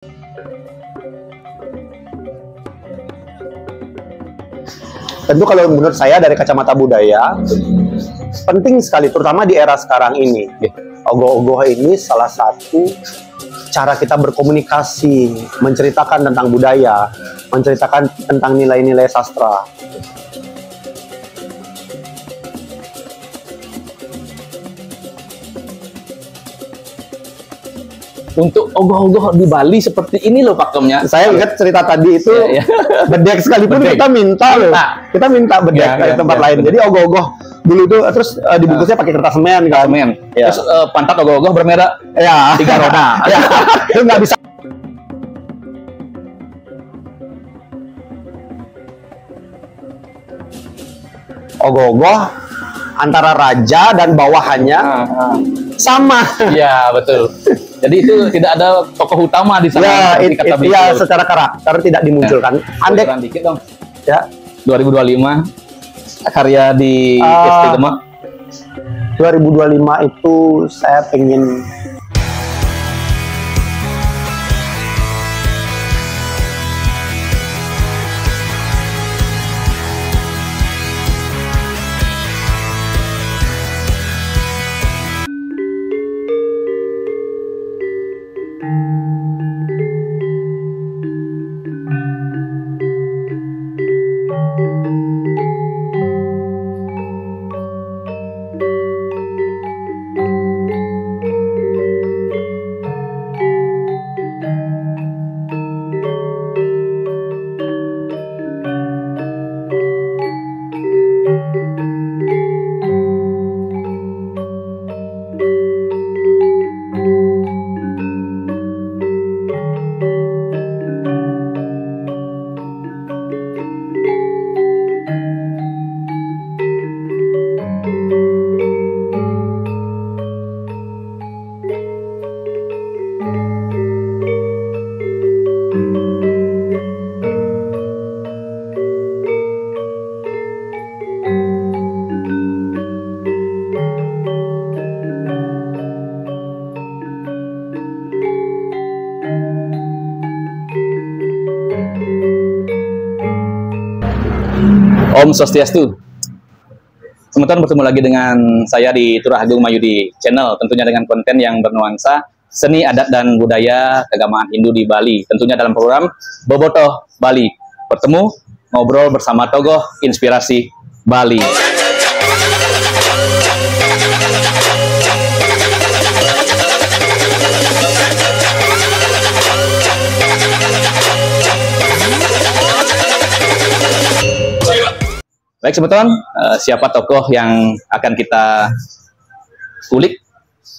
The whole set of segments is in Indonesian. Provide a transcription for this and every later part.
Tentu kalau menurut saya dari kacamata budaya, penting sekali, terutama di era sekarang ini. Ogoh-ogoh ini salah satu cara kita berkomunikasi, menceritakan tentang budaya, menceritakan tentang nilai-nilai sastra. Untuk ogoh-ogoh di Bali seperti ini loh pakemnya. Saya lihat cerita tadi itu bedek sekalipun kita minta loh. Kita minta bedek dari tempat lain. Jadi ogoh-ogoh dulu tuh terus dibungkusnya pakai kertas semen kan. Terus pantat ogoh-ogoh bermerek ya 3 roda. Itu nggak bisa. Ogoh-ogoh antara raja dan bawahannya sama. Iya, betul. Jadi itu tidak ada tokoh utama di sana. Ya, secara karakter tidak dimunculkan. Andek dikit dong. Ya, 2025 karya di SD Demak. 2025 itu saya pengen Om Swastiastu. Sementara bertemu lagi dengan saya di Turah Agung Mayudi Channel, tentunya dengan konten yang bernuansa seni, adat, dan budaya keagamaan Hindu di Bali. Tentunya dalam program Bobotoh Bali. Bertemu, ngobrol bersama tokoh inspirasi Bali. Baik sebetulnya, siapa tokoh yang akan kita kulik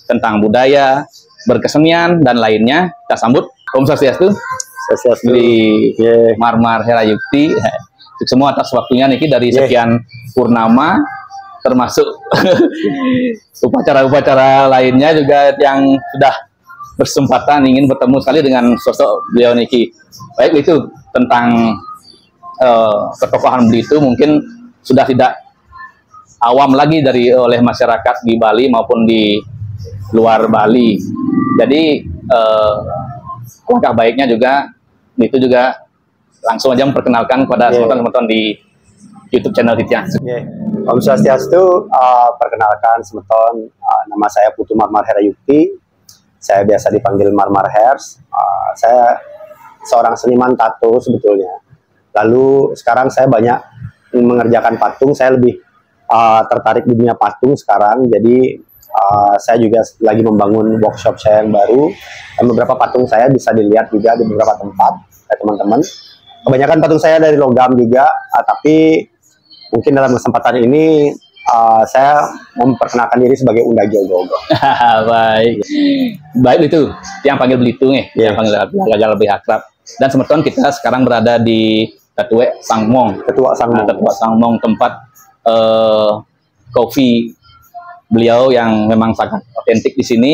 tentang budaya, berkesenian, dan lainnya. Kita sambut Om Swastiastu. Di Marmar Herayukti. Semua atas waktunya Niki dari sekian purnama, termasuk upacara-upacara lainnya juga yang sudah bersempatan ingin bertemu sekali dengan sosok beliau Niki. Baik, itu tentang ketokohan beliau itu mungkin sudah tidak awam lagi oleh masyarakat di Bali maupun di luar Bali. Jadi langkah baiknya juga itu juga langsung aja memperkenalkan kepada teman-teman di YouTube channel Hitya. Om Swastiastu, perkenalkan semeton, nama saya Putu Marmar Herayukti. Saya biasa dipanggil Marmar Hers. Saya seorang seniman tato sebetulnya. Lalu sekarang saya banyak mengerjakan patung. Saya lebih tertarik di dunia patung sekarang. Jadi saya juga lagi membangun workshop saya yang baru. Dan beberapa patung saya bisa dilihat juga di beberapa tempat, teman-teman. Kebanyakan patung saya dari logam juga, tapi mungkin dalam kesempatan ini saya memperkenalkan diri sebagai Undagi Ogoh-ogoh. Baik itu yang panggil Belitung yang panggil agak lebih akrab. Dan semeton kita sekarang berada di Tetua Sangmong. Tetua Sangmong, tempat kopi beliau yang memang sangat otentik di sini,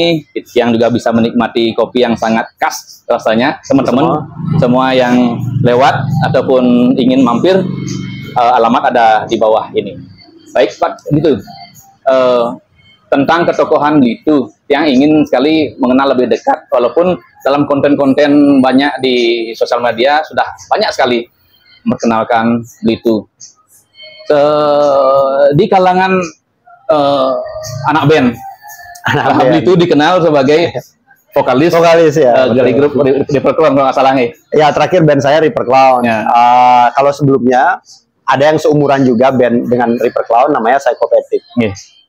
yang juga bisa menikmati kopi yang sangat khas rasanya. Teman-teman semua yang lewat ataupun ingin mampir, alamat ada di bawah ini. Baik Pak, gitu. Tentang ketokohan itu yang ingin sekali mengenal lebih dekat, walaupun dalam konten-konten banyak di sosial media sudah banyak sekali memperkenalkan Belitu. Di kalangan anak band, Belitu dikenal sebagai vokalis ya, dari grup Reaper Clown kalau nggak salah nih. Ya, terakhir band saya Reaper Clown. Ya. Kalau sebelumnya ada yang seumuran juga band dengan Reaper Clown, namanya Psychopathic.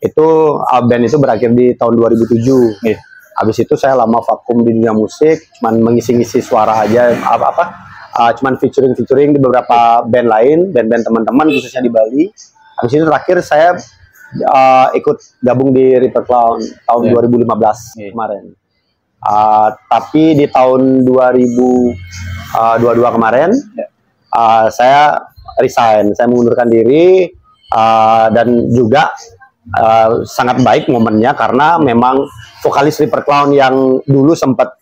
Itu band itu berakhir di tahun 2007. Habis itu saya lama vakum di dunia musik, cuman mengisi-ngisi suara aja, cuman featuring di beberapa band lain, band-band teman-teman khususnya di Bali. Habis itu terakhir saya ikut gabung di Reaper Clown tahun 2015 kemarin. Tapi di tahun 2022 kemarin saya resign, saya mengundurkan diri, dan juga sangat baik momennya karena memang vokalis Reaper Clown yang dulu sempat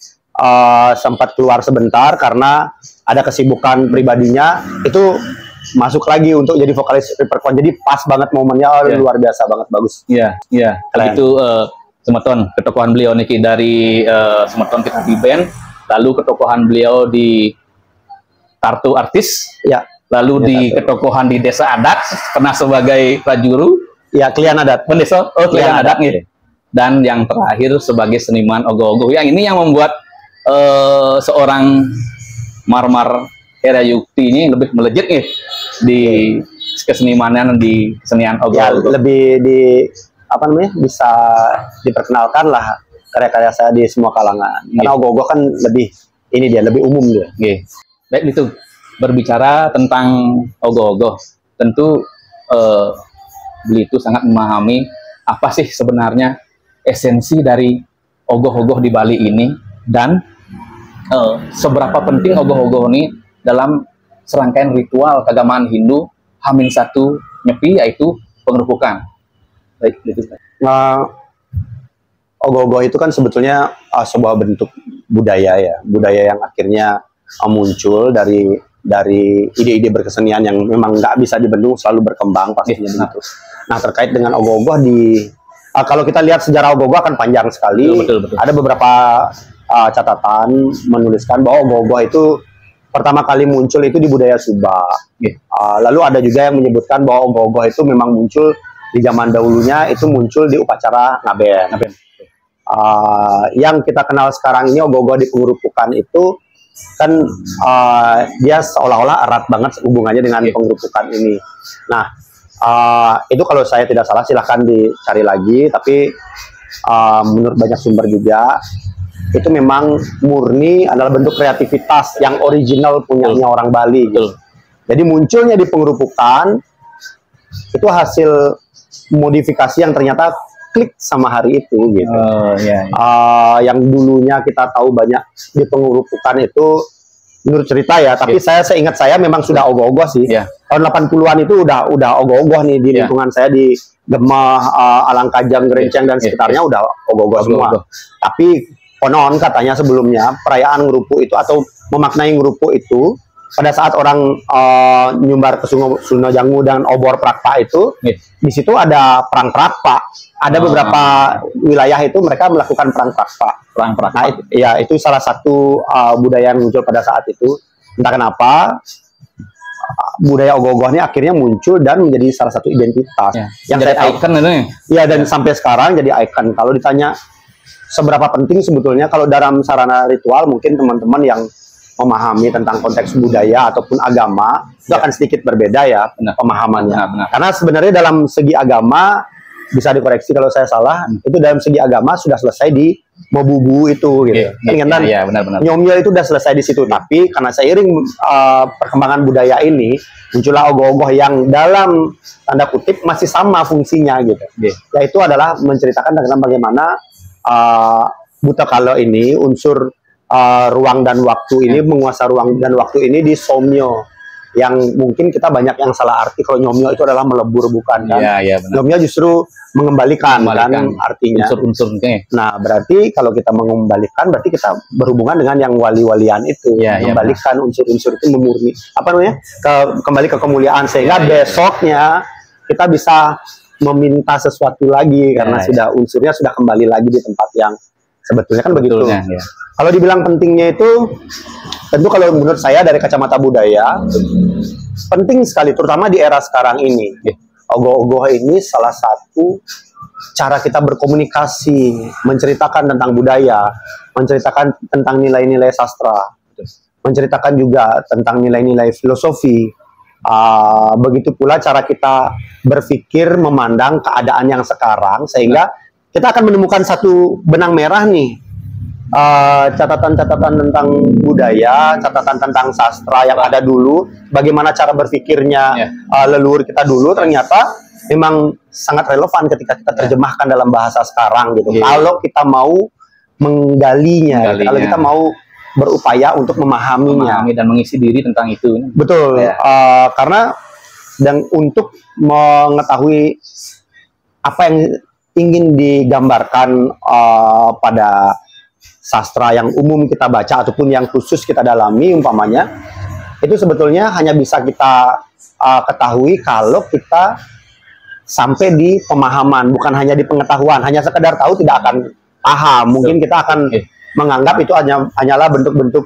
keluar sebentar karena ada kesibukan pribadinya, itu masuk lagi untuk jadi vokalis Reaper Clown. Jadi pas banget momennya, luar biasa banget, bagus. Iya. Itu Semeton, ketokohan beliau niki dari Semeton kita di band, lalu ketokohan beliau di Tartu Artis, lalu di ketokohan di Desa Adat, pernah sebagai prajuru, Klian Adat, Pendeso, Klian Adat nih. Dan yang terakhir sebagai seniman ogoh-ogoh. Yang ini yang membuat seorang Marmar Herayukti ini lebih melejit nih di kesenimanan, di kesenian ogoh-ogoh. Lebih bisa diperkenalkan lah karya-karya saya di semua kalangan. Karena ogoh-ogoh kan lebih umum dia. Baik, itu berbicara tentang ogoh-ogoh, tentu Belitu sangat memahami apa sih sebenarnya esensi dari ogoh-ogoh di Bali ini, dan seberapa penting ogoh-ogoh ini dalam serangkaian ritual keagamaan Hindu H-1 Nyepi, yaitu pengerupukan. Baik, Belitu. Ogoh-ogoh itu kan sebetulnya sebuah bentuk budaya yang akhirnya muncul dari ide-ide berkesenian yang memang nggak bisa dibendung, selalu berkembang pastinya begitu. Nah, terkait dengan ogoh-ogoh kalau kita lihat sejarah ogoh-ogoh akan panjang sekali. Betul. Ada beberapa catatan menuliskan bahwa ogoh-ogoh itu pertama kali muncul itu di budaya Sumba. Lalu ada juga yang menyebutkan bahwa ogoh-ogoh itu memang muncul di zaman dahulunya, itu muncul di upacara ngaben. Yang kita kenal sekarang ini ogoh-ogoh di pengerupukan itu kan dia seolah-olah erat banget hubungannya dengan pengerupukan ini. Nah, itu kalau saya tidak salah silahkan dicari lagi, tapi menurut banyak sumber juga itu memang murni adalah bentuk kreativitas yang original punyanya orang Bali gitu. Jadi munculnya di pengerupukan itu hasil modifikasi yang ternyata klik sama hari itu gitu. Yang dulunya kita tahu banyak di pengerupukan itu menurut cerita ya, tapi saya seingat saya memang sudah ogoh-ogoh sih. Tahun 80-an itu udah ogoh-ogoh nih di lingkungan saya di Gemah, Alangkajang, Gerenceng dan sekitarnya udah ogoh-ogoh semua. Tapi konon katanya sebelumnya perayaan ngerupuk itu atau memaknai ngerupuk itu pada saat orang nyumbar ke Suno Jangu dan obor Prakpa itu, di situ ada perang Prakpa. Ada beberapa wilayah itu mereka melakukan perang Prakpa. Nah, itu salah satu budaya yang muncul pada saat itu. Entah kenapa budaya ogoh-ogoh ini akhirnya muncul dan menjadi salah satu identitas. Yang jadi saya ikon itu. Dan sampai sekarang jadi ikon. Kalau ditanya seberapa penting sebetulnya, kalau dalam sarana ritual mungkin teman-teman yang memahami tentang konteks budaya ataupun agama itu akan sedikit berbeda pemahamannya. Karena sebenarnya dalam segi agama, bisa dikoreksi kalau saya salah, itu dalam segi agama sudah selesai di Mobubu itu gitu. Nyomyo itu sudah selesai di situ, tapi karena seiring perkembangan budaya ini muncullah ogoh-ogoh yang dalam tanda kutip masih sama fungsinya gitu. Yaitu adalah menceritakan tentang bagaimana buta kala ini unsur ruang dan waktu ini menguasai ruang dan waktu ini di Somyo, yang mungkin kita banyak yang salah arti kalau nyomyo itu adalah melebur, bukan kan? Nyomyo justru mengembalikan kan artinya unsur-unsurnya. Nah, berarti kalau kita mengembalikan berarti kita berhubungan dengan yang wali-walian itu, mengembalikan unsur-unsur itu, memurni kembali ke kemuliaan, sehingga besoknya kita bisa meminta sesuatu lagi karena sudah unsurnya sudah kembali lagi di tempat yang sebetulnya kan begitu. Ya. Kalau dibilang pentingnya itu, tentu kalau menurut saya dari kacamata budaya, penting sekali, terutama di era sekarang ini. Ogoh-ogoh ini salah satu cara kita berkomunikasi, menceritakan tentang budaya, menceritakan tentang nilai-nilai sastra, menceritakan juga tentang nilai-nilai filosofi. Begitu pula cara kita berpikir, memandang keadaan yang sekarang, sehingga kita akan menemukan satu benang merah nih. Catatan-catatan tentang budaya, catatan tentang sastra yang ada dulu, bagaimana cara berpikirnya leluhur kita dulu, ternyata memang sangat relevan ketika kita terjemahkan dalam bahasa sekarang gitu. Kalau kita mau menggalinya, kalau kita mau berupaya untuk memahami dan mengisi diri tentang itu. Betul, karena dan untuk mengetahui apa yang ingin digambarkan pada sastra yang umum kita baca ataupun yang khusus kita dalami umpamanya, itu sebetulnya hanya bisa kita ketahui kalau kita sampai di pemahaman, bukan hanya di pengetahuan. Hanya sekedar tahu tidak akan paham, mungkin kita akan menganggap itu hanyalah bentuk-bentuk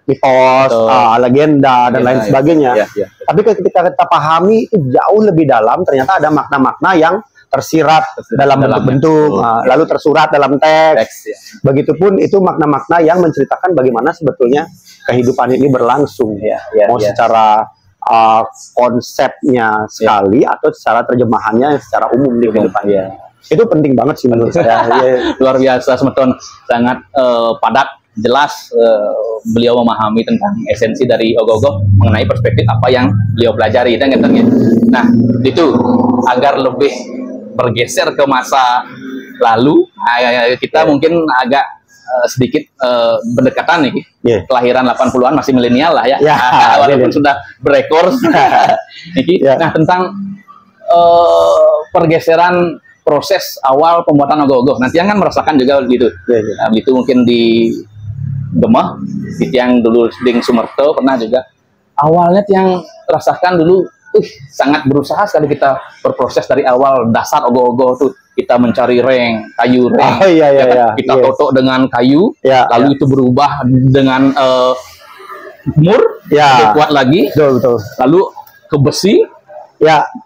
mitos, legenda dan lain sebagainya. Tapi ketika kita pahami itu jauh lebih dalam, ternyata ada makna-makna yang tersirat dalam bentuk-bentuk, lalu tersurat dalam teks. Begitupun itu makna-makna yang menceritakan bagaimana sebetulnya kehidupan ini berlangsung, mau secara konsepnya sekali atau secara terjemahannya secara umum di kehidupannya. Itu penting banget sih menurut saya. Luar biasa, Semeton, sangat padat, jelas beliau memahami tentang esensi dari ogoh-ogoh mengenai perspektif apa yang beliau pelajari. Nah, itu agar lebih bergeser ke masa lalu, kita mungkin agak sedikit berdekatan nih, kelahiran 80-an, masih milenial lah ya, walaupun sudah berekor. Nah, tentang pergeseran proses awal pembuatan ogoh-ogoh, nanti kan merasakan juga gitu. Nah, itu mungkin di Gemah, di Tiang dulu di Sumerto pernah juga. Awalnya Tiang rasakan dulu, sangat berusaha sekali kita berproses dari awal dasar ogoh-ogoh tuh. Kita mencari kayu reng, kita totok dengan kayu, lalu itu berubah dengan mur, lebih kuat lagi, lalu ke besi,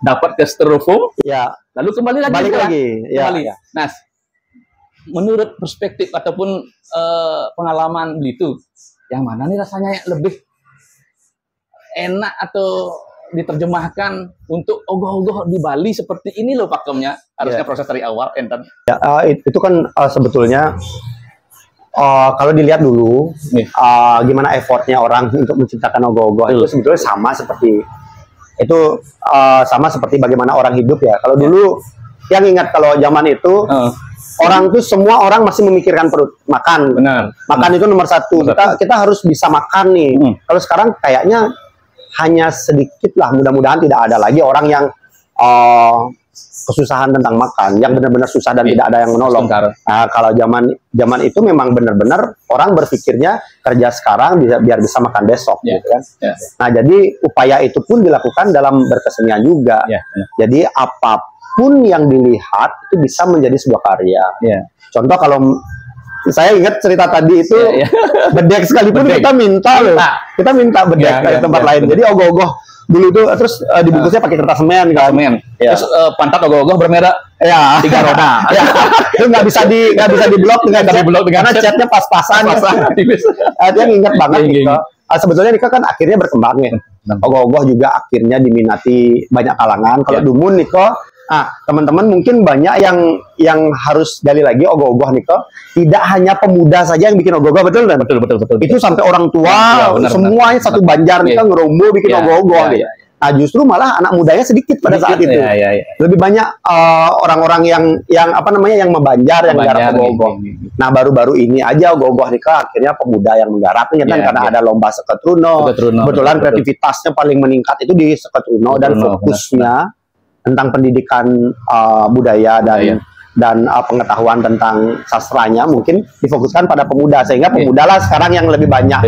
dapat ke styrofoam, lalu kembali lagi. Nah, menurut perspektif ataupun pengalaman itu, yang mana nih rasanya lebih enak atau diterjemahkan untuk ogoh-ogoh di Bali seperti ini loh pakemnya, harusnya proses dari awal enten. Itu kan sebetulnya kalau dilihat dulu gimana effortnya orang untuk menciptakan ogoh-ogoh itu sebetulnya sama seperti itu, sama seperti bagaimana orang hidup ya. Kalau dulu yang ingat kalau zaman itu orang tuh semua orang masih memikirkan perut, makan. Makan itu nomor satu. Kita harus bisa makan nih. Kalau sekarang kayaknya hanya sedikit lah, mudah-mudahan tidak ada lagi orang yang kesusahan tentang makan, yang benar-benar susah dan tidak ada yang menolong. Kalau zaman itu memang benar-benar orang berpikirnya kerja sekarang biar bisa makan besok, gitu kan. Nah, jadi upaya itu pun dilakukan dalam berkesenian juga. Jadi apapun yang dilihat itu bisa menjadi sebuah karya. Contoh kalau saya ingat cerita tadi itu, bedek sekalipun kita minta loh. Kita minta bedek dari tempat lain. Jadi ogoh-ogoh dulu tuh terus dibungkusnya pakai kertas semen kan. Terus pantat ogoh-ogoh bermerek 3 roda. Itu nggak bisa diblok dengan karena catnya pas-pasan. Dia ingat banget gitu. Sebetulnya Nika kan akhirnya berkembang ya. Ogoh-ogoh juga akhirnya diminati banyak kalangan. Kalau Dumun Niko, teman-teman mungkin banyak yang harus gali lagi ogoh-ogoh Niko. Tidak hanya pemuda saja yang bikin ogoh-ogoh, betul kan? Betul. Itu sampai orang tua, semuanya satu Banjar Niko ngerombo bikin ogoh-ogoh. Nah, justru malah anak mudanya sedikit pada saat itu. Lebih banyak orang-orang yang apa namanya yang membanjar, yang menggarap ogoh-ogoh. Nah, baru-baru ini aja ogoh-ogoh Niko akhirnya pemuda yang menggarapnya kan karena ada lomba Seketruno. Kebetulan kreativitasnya paling meningkat itu di Seketruno dan fokusnya tentang pendidikan budaya dan pengetahuan tentang sastranya mungkin difokuskan pada pemuda, sehingga pemuda lah sekarang yang lebih banyak.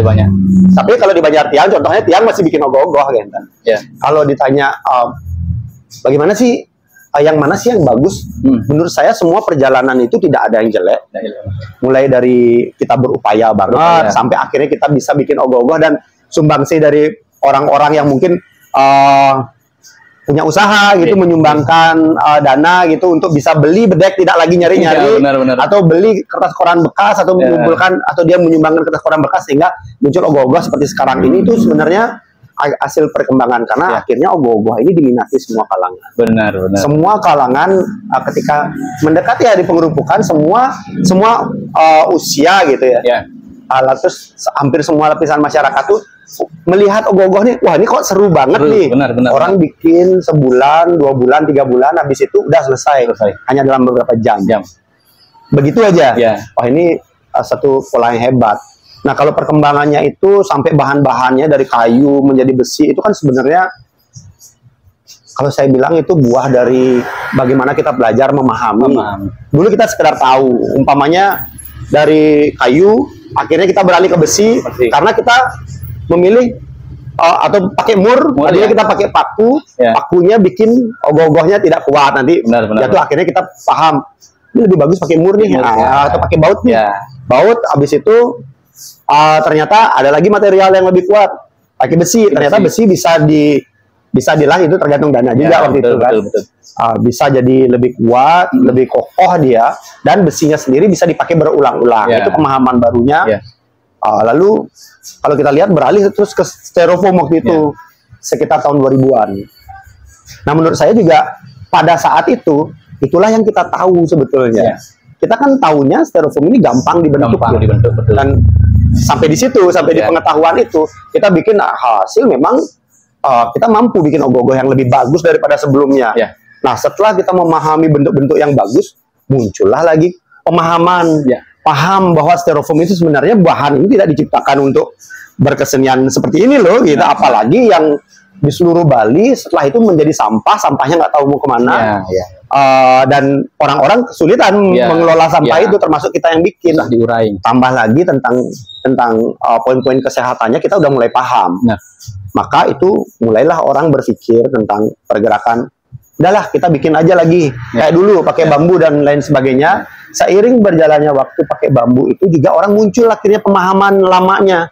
Tapi kalau di Banjar Tiang, contohnya Tiang masih bikin ogoh-ogoh gitu. Kalau ditanya bagaimana sih yang mana sih yang bagus? Menurut saya semua perjalanan itu tidak ada yang jelek. Mulai dari kita berupaya banget sampai akhirnya kita bisa bikin ogoh-ogoh dan sumbangsi dari orang-orang yang mungkin punya usaha gitu, menyumbangkan dana gitu untuk bisa beli bedek, tidak lagi nyari-nyari atau beli kertas koran bekas atau mengumpulkan atau dia menyumbangkan kertas koran bekas sehingga muncul ogoh-ogoh seperti sekarang ini. Itu sebenarnya hasil perkembangan karena akhirnya ogoh-ogoh ini diminati semua kalangan. Benar. Semua kalangan ketika mendekati hari pengerupukan semua usia gitu ya. Terus hampir semua lapisan masyarakat tuh melihat ogoh-ogoh nih, wah ini kok seru banget nih. Benar. Orang bikin sebulan, 2 bulan, 3 bulan, habis itu udah selesai. Hanya dalam beberapa jam. Begitu aja. Wah ini satu pola yang hebat. Nah, kalau perkembangannya itu sampai bahan-bahannya dari kayu menjadi besi, itu kan sebenarnya kalau saya bilang itu buah dari bagaimana kita belajar memahami. Dulu kita sekedar tahu, umpamanya dari kayu, akhirnya kita beralih ke besi, karena kita memilih atau pakai mur, tadinya kita pakai paku, pakunya bikin ogoh-ogohnya tidak kuat, nanti jatuh, akhirnya kita paham, ini lebih bagus pakai mur nih, atau pakai baut nih. Baut, habis itu ternyata ada lagi material yang lebih kuat, pakai besi. Ternyata besi bisa dilah, itu tergantung dana juga waktu itu kan. Bisa jadi lebih kuat, lebih kokoh dia, dan besinya sendiri bisa dipakai berulang-ulang. Itu pemahaman barunya. Lalu kalau kita lihat beralih terus ke styrofoam waktu itu sekitar tahun 2000-an. Nah, menurut saya juga pada saat itu itulah yang kita tahu sebetulnya. Kita kan tahunya styrofoam ini gampang dibentuk, dan sampai di situ, sampai di pengetahuan itu, kita bikin hasil memang kita mampu bikin ogoh-ogoh yang lebih bagus daripada sebelumnya. Nah, setelah kita memahami bentuk-bentuk yang bagus, muncullah lagi pemahaman, paham bahwa styrofoam itu sebenarnya bahan ini tidak diciptakan untuk berkesenian seperti ini loh, gitu. Apalagi yang di seluruh Bali setelah itu menjadi sampah, sampahnya nggak tahu mau kemana. Dan orang-orang kesulitan mengelola sampah itu, termasuk kita yang bikin. Diurai. Tambah lagi tentang poin-poin kesehatannya kita udah mulai paham. Maka itu mulailah orang berpikir tentang pergerakan. Udahlah, kita bikin aja lagi kayak dulu pakai bambu dan lain sebagainya. Seiring berjalannya waktu pakai bambu itu juga orang muncul akhirnya pemahaman lamanya.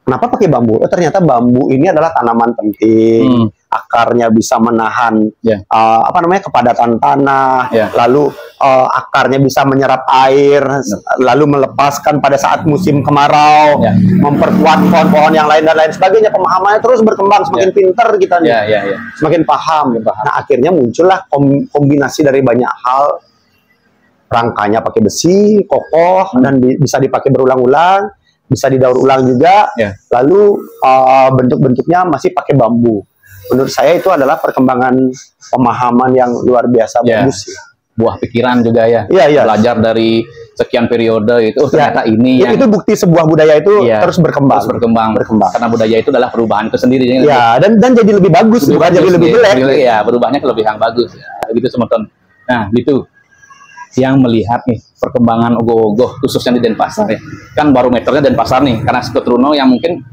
Kenapa pakai bambu? Oh, ternyata bambu ini adalah tanaman penting. Akarnya bisa menahan kepadatan tanah. Lalu akarnya bisa menyerap air, lalu melepaskan pada saat musim kemarau, memperkuat pohon-pohon yang lain dan lain sebagainya. Pemahamannya terus berkembang, semakin pinter kita nih, semakin paham. Nah, akhirnya muncullah kombinasi dari banyak hal. Rangkanya pakai besi, kokoh, dan bisa dipakai berulang-ulang. Bisa didaur ulang juga, lalu bentuk-bentuknya masih pakai bambu. Menurut saya itu adalah perkembangan pemahaman yang luar biasa bagus. Buah pikiran juga belajar dari sekian periode itu, ternyata ini itu bukti sebuah budaya itu terus berkembang. Karena budaya itu adalah perubahan itu sendiri. Dan jadi lebih bagus, bukan jadi lebih jelek. Berubahnya ke lebih yang bagus. Begitu teman-teman. Nah, gitu. Yang melihat nih perkembangan ogoh-ogoh khususnya di Denpasar kan barometernya Denpasar nih, karena Skotruno yang mungkin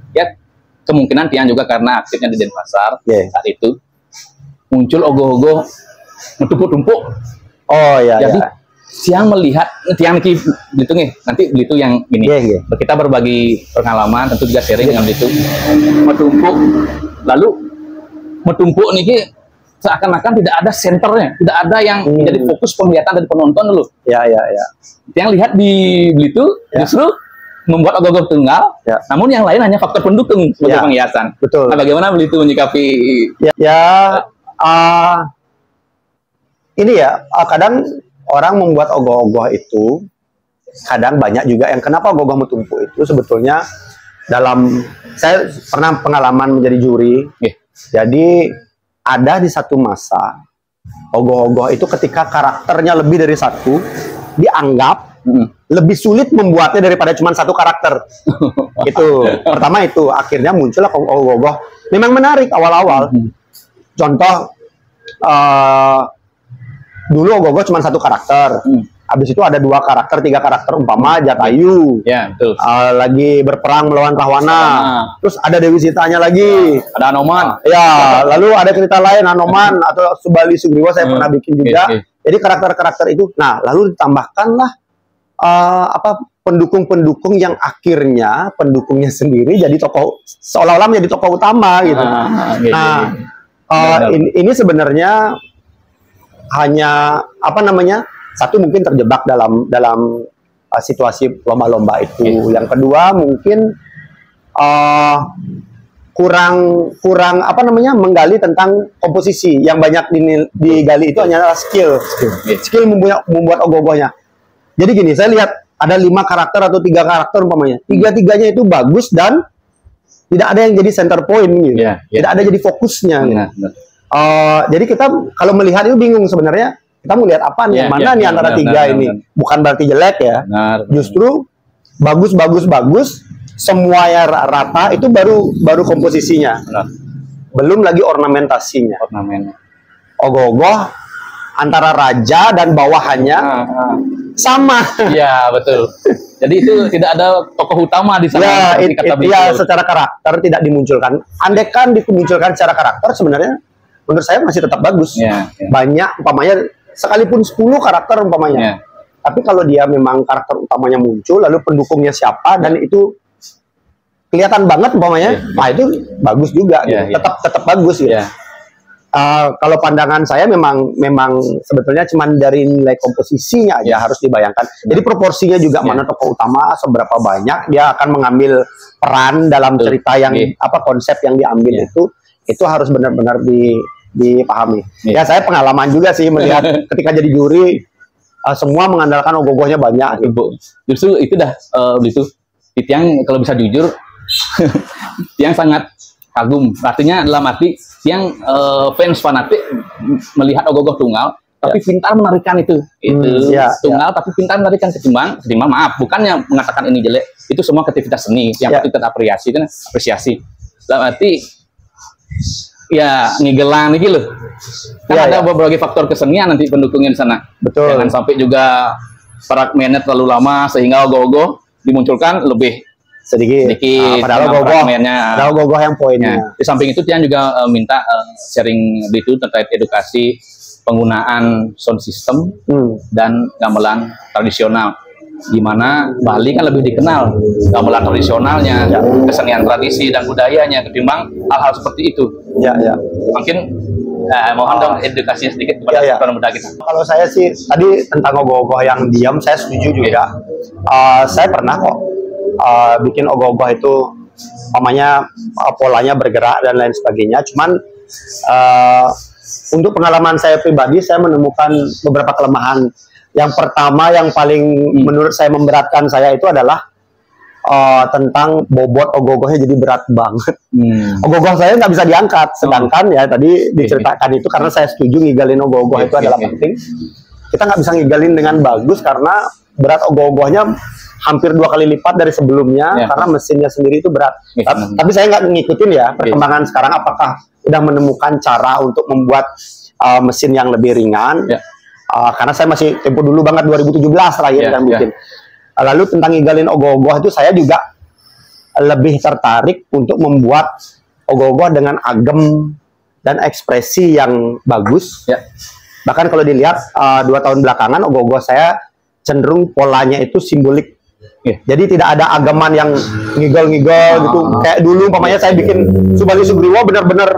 kemungkinan Tiang juga karena aktifnya di Denpasar saat itu muncul ogoh-ogoh menumpuk-tumpuk. Jadi Tiang melihat Tiang Belitung nanti Belitung yang ini kita berbagi pengalaman, tentu juga sharing dengan Belitung. Menumpuk nih seakan-akan tidak ada senternya, tidak ada yang menjadi fokus penglihatan dari penonton dulu. Yang lihat di Belitung justru membuat ogoh-ogoh tunggal, namun yang lain hanya faktor pendukung sebagai penghiasan. Nah, bagaimana Belitung menyikapi? Kadang orang membuat ogoh-ogoh itu, kadang banyak juga yang kenapa ogoh-ogoh menumpuk itu sebetulnya saya pernah pengalaman menjadi juri. Jadi ada di satu masa ogoh-ogoh itu ketika karakternya lebih dari satu dianggap lebih sulit membuatnya daripada cuma satu karakter. Itu pertama, itu akhirnya muncullah ogoh-ogoh memang menarik awal-awal. Contoh dulu ogoh-ogoh cuma satu karakter, Habis itu ada 2 karakter, 3 karakter umpama Jatayu. Ya, betul. Lagi berperang melawan Rahwana. Terus ada Dewi Sitanya lagi. Ada Anoman. Ya, lalu ada cerita lain Anoman atau Subali Sugriwa saya pernah bikin juga. Jadi karakter-karakter itu. Nah, lalu ditambahkanlah pendukung-pendukung yang akhirnya pendukungnya sendiri jadi tokoh, seolah-olah menjadi tokoh utama gitu. Nah, ini sebenarnya hanya satu mungkin terjebak dalam situasi lomba-lomba itu. Yang kedua mungkin kurang menggali tentang komposisi. Yang banyak digali itu hanyalah skill membuat ogoh-ogohnya. Jadi gini, saya lihat ada 5 karakter atau 3 karakter umpamanya, 3-tiganya itu bagus dan tidak ada yang jadi center point gitu. Tidak ada jadi fokusnya gitu. Jadi kita kalau melihat itu bingung sebenarnya. Kita mau lihat apa nih, mana nih antara 3 ini. Bukan berarti jelek ya. Justru bagus, semuanya rata, itu baru komposisinya. Belum lagi ornamentasinya. Ogoh-ogoh antara raja dan bawahannya sama. Iya, betul. Jadi itu tidak ada tokoh utama di sana. Secara karakter tidak dimunculkan. Andaikan dimunculkan secara karakter, sebenarnya menurut saya masih tetap bagus. Banyak umpamanya sekalipun 10 karakter umpamanya. Tapi kalau dia memang karakter utamanya muncul, lalu pendukungnya siapa dan itu kelihatan banget umpamanya, nah itu bagus juga. Tetap bagus gitu. Kalau pandangan saya memang sebetulnya cuma dari nilai komposisinya aja harus dibayangkan. Jadi proporsinya juga mana tokoh utama, seberapa banyak dia akan mengambil peran dalam cerita yang konsep yang diambil itu harus benar-benar dipahami. Ya saya pengalaman juga sih melihat ketika jadi juri semua mengandalkan ogoh-ogohnya banyak. Justru itu itu yang kalau bisa jujur yang sangat kagum. Artinya dalam arti yang fans fanatik melihat ogoh-ogoh tunggal tapi pintar menarikan itu tunggal tapi pintar menarikan ketimbang maaf bukannya mengatakan ini jelek, itu semua kreativitas seni yang patut kita apresiasi. Dalam arti ngigelan gitu loh. Ada berbagai faktor kesenian nanti pendukungnya di sana. Betul. Jangan sampai juga fragmennya terlalu lama sehingga ogoh-ogoh dimunculkan lebih sedikit. Padahal ogoh-ogoh yang poinnya. Di samping itu Tian juga minta sharing itu terkait edukasi penggunaan sound system dan gamelan tradisional. Di mana Bali kan lebih dikenal gamelan tradisionalnya, kesenian tradisi dan budayanya ketimbang hal-hal seperti itu. Mungkin mohon dong edukasinya sedikit kepada muda kita. Kalau saya sih tadi tentang ogoh-ogoh yang diam, saya setuju juga. Saya pernah kok bikin ogoh-ogoh itu namanya polanya bergerak dan lain sebagainya. Cuman untuk pengalaman saya pribadi, saya menemukan beberapa kelemahan. Yang pertama yang paling menurut saya memberatkan saya itu adalah tentang bobot ogoh-ogohnya jadi berat banget. Ogoh-ogoh saya nggak bisa diangkat. Sedangkan tadi diceritakan itu karena saya setuju ngigalin ogoh-ogoh itu adalah penting. Kita nggak bisa ngigalin dengan bagus karena berat ogoh-ogohnya hampir 2 kali lipat dari sebelumnya karena mesinnya sendiri itu berat. Tapi saya nggak ngikutin perkembangan sekarang apakah udah menemukan cara untuk membuat mesin yang lebih ringan. Karena saya masih tempo dulu banget 2017 terakhir yang bikin. Lalu tentang ngigalin ogoh-ogoh itu saya juga lebih tertarik untuk membuat ogoh-ogoh dengan agem dan ekspresi yang bagus. Bahkan kalau dilihat 2 tahun belakangan ogoh-ogoh saya cenderung polanya itu simbolik. Jadi tidak ada ageman yang ngigol-ngigol gitu. Kayak dulu umpamanya saya bikin Subali Sugriwa benar-benar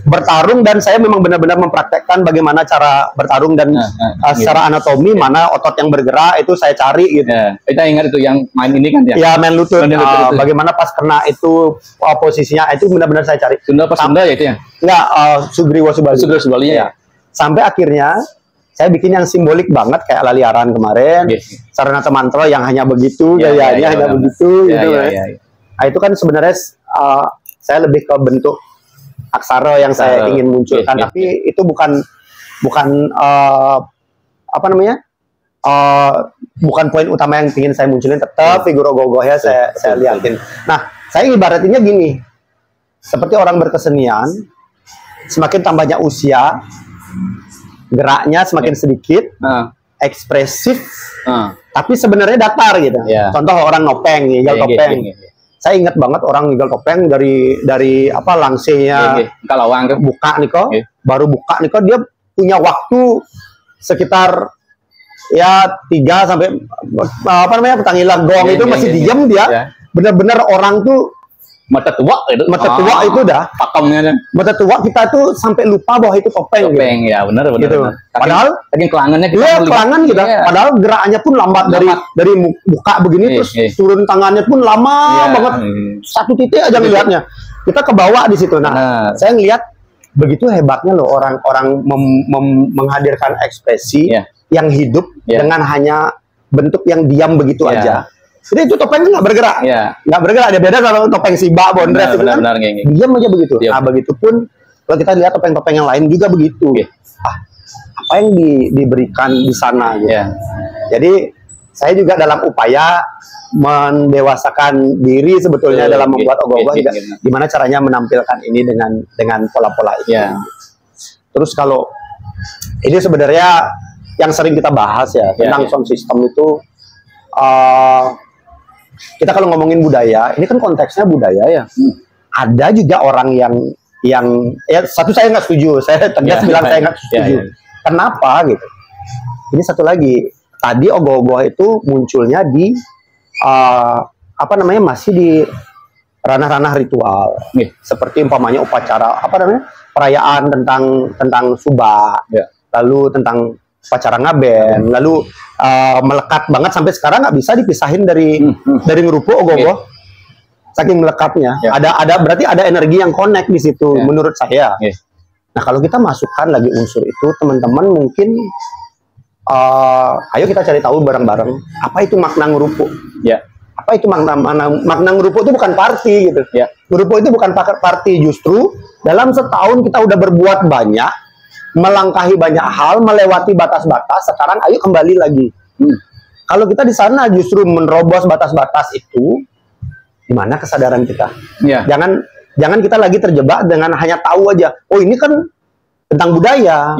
bertarung dan saya memang benar-benar mempraktekkan bagaimana cara bertarung dan secara anatomi mana otot yang bergerak itu saya cari gitu. Kita ingat itu yang main ini kan main lutut. Bagaimana pas kena itu posisinya itu benar-benar saya cari. Sunda ya itu ya? Enggak, Sugriwa Subali ya. Sampai akhirnya saya bikin yang simbolik banget kayak Laliaran kemarin, Saranata Mantra yang hanya begitu gayanya hanya begitu gitu. Nah, itu kan sebenarnya saya lebih ke bentuk aksara yang saya ingin munculkan, tapi itu bukan bukan poin utama yang ingin saya munculin. Tetap figur ogoh-ogohnya saya liatin. Nah, saya ibaratnya gini, seperti orang berkesenian, semakin tambahnya usia, geraknya semakin sedikit, ekspresif, tapi sebenarnya datar gitu. Contoh orang nopeng, ngigal topeng. Saya ingat banget orang ngigal topeng dari apa langsingnya Kalawang buka nih kok, baru buka nih kok dia punya waktu sekitar ya 3 sampai apa namanya petanggilan gong itu masih diam dia. Benar-benar orang tuh mata tua itu. Mata tua itu dah. Pakemnya. Mata tua kita tuh sampai lupa bahwa itu topeng. Topeng gitu. Ya benar. Gitu. Padahal kelangannya kita. Iya, kelangan kita. Padahal gerakannya pun lambat dari buka begini terus turun tangannya pun lama banget. Satu titik aja ngelihatnya. Kita kebawa di situ. Nah, saya ngelihat begitu hebatnya loh orang-orang menghadirkan ekspresi yang hidup dengan hanya bentuk yang diam begitu aja. Jadi itu topeng nggak bergerak, nggak bergerak. Dia beda kalau topeng Siba, Bondres itu kan diam aja begitu. Nah begitupun kalau kita lihat topeng-topeng yang lain juga begitu. Apa yang diberikan di sana gitu. Jadi saya juga dalam upaya mendewasakan diri sebetulnya dalam membuat ogoh-ogoh juga. Gimana caranya menampilkan ini dengan pola-pola itu. Terus kalau ini sebenarnya yang sering kita bahas ya tentang sound system itu. Kita kalau ngomongin budaya, ini kan konteksnya budaya ya. Ada juga orang yang ya satu saya nggak setuju, saya tegas bilang saya nggak setuju. Kenapa gitu? Ini satu lagi, tadi ogoh-ogoh itu munculnya di apa namanya masih di ranah-ranah ritual, seperti umpamanya upacara apa namanya perayaan tentang Subak, lalu tentang upacara ngaben, lalu melekat banget sampai sekarang nggak bisa dipisahin dari ngerupuk ogoh-ogoh, saking melekatnya. Ada berarti ada energi yang connect di situ, menurut saya. Nah kalau kita masukkan lagi unsur itu, teman-teman mungkin, ayo kita cari tahu bareng-bareng apa itu makna ngerupuk. Apa itu makna ngerupuk itu bukan party gitu. Ngerupuk itu bukan party, justru dalam setahun kita udah berbuat banyak. Melangkahi banyak hal, melewati batas-batas, sekarang ayo kembali lagi. Kalau kita di sana justru menerobos batas-batas itu, di mana kesadaran kita? Jangan kita lagi terjebak dengan hanya tahu aja. Oh ini kan tentang budaya.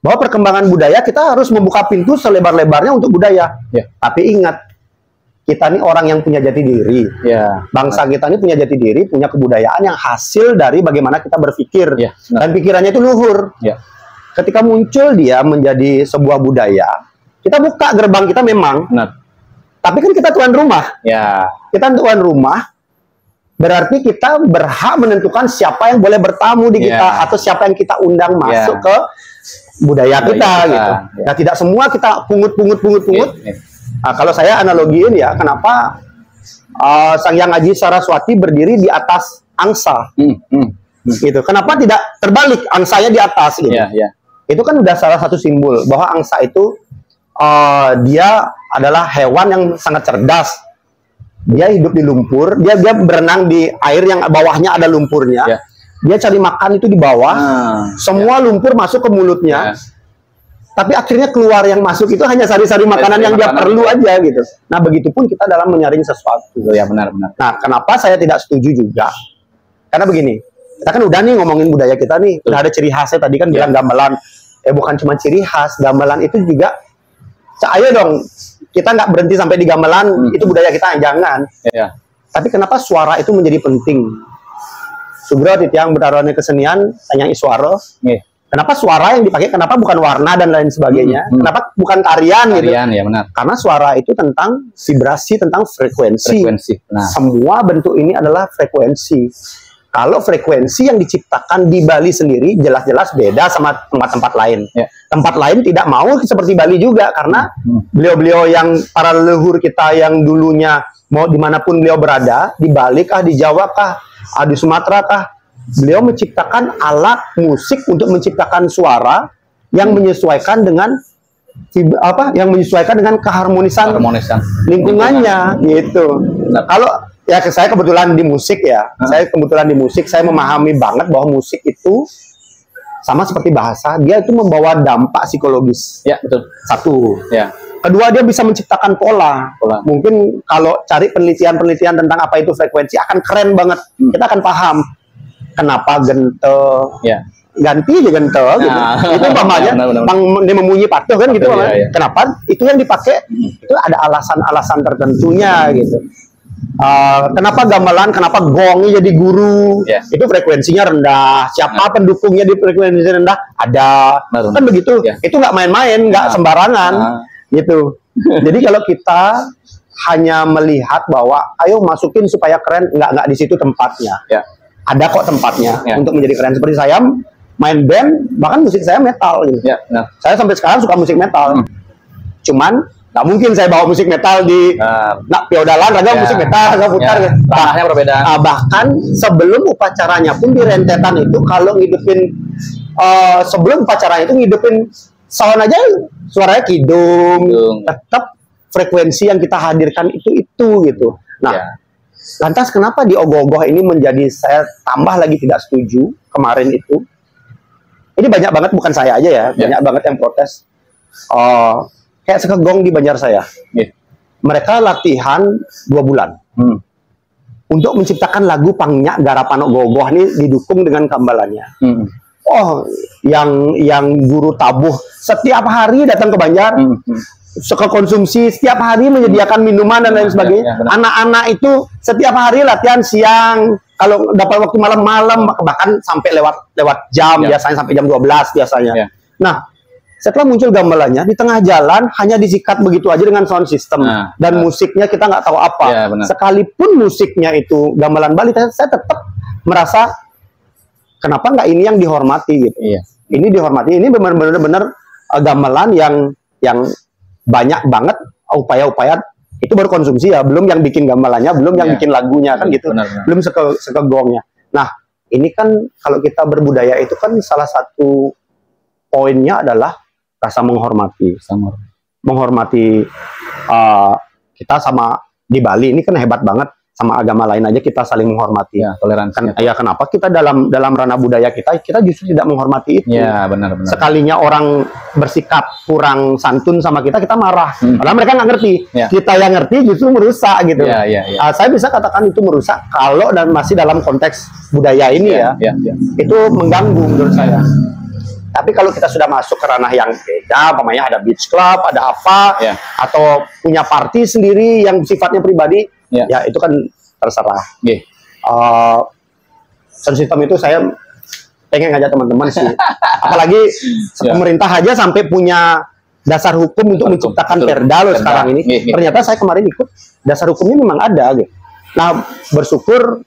Bahwa perkembangan budaya kita harus membuka pintu selebar-lebarnya untuk budaya. Tapi ingat, kita ini orang yang punya jati diri. Bangsa kita ini punya jati diri, punya kebudayaan yang hasil dari bagaimana kita berpikir. Dan pikirannya itu luhur. Ketika muncul dia menjadi sebuah budaya, kita buka gerbang kita memang. Tapi kan kita tuan rumah. Kita tuan rumah, berarti kita berhak menentukan siapa yang boleh bertamu di kita atau siapa yang kita undang masuk ke budaya kita gitu. Nah, tidak semua kita pungut. Nah, kalau saya analogiin ya, kenapa Sang Hyang Aji Saraswati berdiri di atas angsa? Gitu. Kenapa tidak terbalik, angsanya di atas gitu? Itu kan udah salah satu simbol bahwa angsa itu dia adalah hewan yang sangat cerdas. Dia hidup di lumpur, dia berenang di air yang bawahnya ada lumpurnya. Dia cari makan itu di bawah, semua lumpur masuk ke mulutnya. Tapi akhirnya keluar yang masuk itu hanya sari-sari makanan yang dia perlu aja gitu. Nah begitupun kita dalam menyaring sesuatu. Benar-benar. Nah kenapa saya tidak setuju juga? Karena begini, kita kan udah nih ngomongin budaya kita nih, udah ada ciri khasnya tadi kan bilang gamelan. Bukan cuma ciri khas, gamelan itu juga, ayo dong, kita nggak berhenti sampai di gamelan, itu budaya kita, jangan. Tapi kenapa suara itu menjadi penting? Sugro titiang berarone kesenian, tanya iswaro. Kenapa suara yang dipakai, kenapa bukan warna dan lain sebagainya? Kenapa bukan tarian gitu? Benar. Karena suara itu tentang vibrasi, tentang frekuensi. Semua bentuk ini adalah frekuensi. Kalau frekuensi yang diciptakan di Bali sendiri jelas-jelas beda sama tempat-tempat lain. Tempat lain tidak mau seperti Bali juga karena beliau-beliau yang para leluhur kita yang dulunya mau dimanapun beliau berada, di Bali kah, di Jawa kah, di Sumatera kah, beliau menciptakan alat musik untuk menciptakan suara yang menyesuaikan dengan keharmonisan lingkungannya gitu. Kalau ya saya kebetulan di musik ya, saya memahami banget bahwa musik itu sama seperti bahasa, dia itu membawa dampak psikologis. Betul. Satu. Kedua, dia bisa menciptakan pola. Mungkin kalau cari penelitian tentang apa itu frekuensi akan keren banget. Kita akan paham kenapa gente, ganti aja gento gitu. Itu umpamanya bang dia memunyi patuh kan gitu. Kenapa itu yang dipakai itu ada alasan-alasan tertentunya gitu. Kenapa gamelan, kenapa gongnya jadi guru? Itu frekuensinya rendah. Siapa pendukungnya di frekuensi rendah? Ada. Kan begitu. Itu nggak main-main, nggak sembarangan gitu. Jadi kalau kita hanya melihat bahwa ayo masukin supaya keren, nggak di situ tempatnya. Ada kok tempatnya untuk menjadi keren. Seperti saya main band, bahkan musik saya metal gitu. Saya sampai sekarang suka musik metal. Cuman nggak mungkin saya bawa musik metal di piodalan, musik metal, putar. Ranahnya berbeda. Bahkan sebelum upacaranya pun di rentetan itu kalau ngidupin sebelum upacaranya itu ngidupin sound aja suaranya kidung. Tetap frekuensi yang kita hadirkan itu gitu. Nah, lantas kenapa di ogoh-ogoh ini menjadi saya tambah lagi tidak setuju kemarin itu? Ini banyak banget, bukan saya aja ya, banyak banget yang protes. Kayak sekegong di Banjar saya. Mereka latihan 2 bulan untuk menciptakan lagu Pangnya Garapan Ogoh-ogoh ini didukung dengan gamelannya. Yang guru tabuh setiap hari datang ke Banjar, suka konsumsi setiap hari, menyediakan minuman dan lain sebagainya. Anak-anak itu setiap hari latihan siang. Kalau dapat waktu malam-malam, bahkan sampai lewat jam, biasanya sampai jam 12 biasanya. Nah, setelah muncul gamelannya, di tengah jalan hanya disikat begitu aja dengan sound system. Dan musiknya kita nggak tahu apa. Sekalipun musiknya itu gamelan Bali, saya tetap merasa, kenapa nggak ini yang dihormati gitu. Ini dihormati, ini benar-benar gamelan yang banyak banget upaya-upaya. Itu baru konsumsi ya, belum yang bikin gamelannya, belum yang bikin lagunya kan gitu, belum sekegongnya. Nah, ini kan kalau kita berbudaya itu kan salah satu poinnya adalah rasa menghormati, menghormati kita sama di Bali ini kan hebat banget, sama agama lain aja kita saling menghormati. Toleransi. Kenapa kita dalam ranah budaya kita justru tidak menghormati itu? Benar. Sekalinya orang bersikap kurang santun sama kita marah. Padahal mereka nggak ngerti. Kita yang ngerti justru merusak gitu. Saya bisa katakan itu merusak kalau masih dalam konteks budaya ini itu mengganggu menurut saya. Tapi kalau kita sudah masuk ke ranah yang beda, umpamanya ada beach club, ada apa, atau punya party sendiri yang sifatnya pribadi, ya itu kan terserah. Sound system itu saya pengen ngajak teman-teman sih. Apalagi pemerintah aja sampai punya dasar hukum untuk menciptakan perda loh sekarang ini. Ternyata saya kemarin ikut, dasar hukumnya memang ada. Nah, bersyukur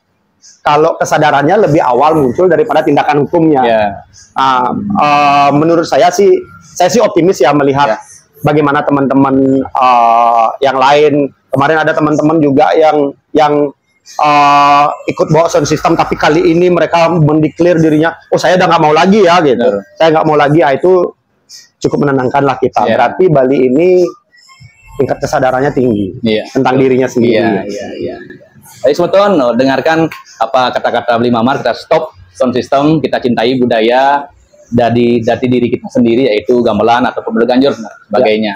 kalau kesadarannya lebih awal muncul daripada tindakan hukumnya. Menurut saya sih optimis ya melihat bagaimana teman-teman yang lain. Kemarin ada teman-teman juga yang ikut bawa sound system, tapi kali ini mereka mendeklar dirinya, saya udah nggak mau lagi ya gitu. Saya nggak mau lagi, itu cukup menenangkan lah kita. Berarti Bali ini tingkat kesadarannya tinggi tentang dirinya sendiri. Baik, teman-teman, dengarkan apa kata-kata Bli Mamar. Kita stop sound system, kita cintai budaya dari diri kita sendiri, yaitu gamelan atau Bebel Ganjur dan sebagainya.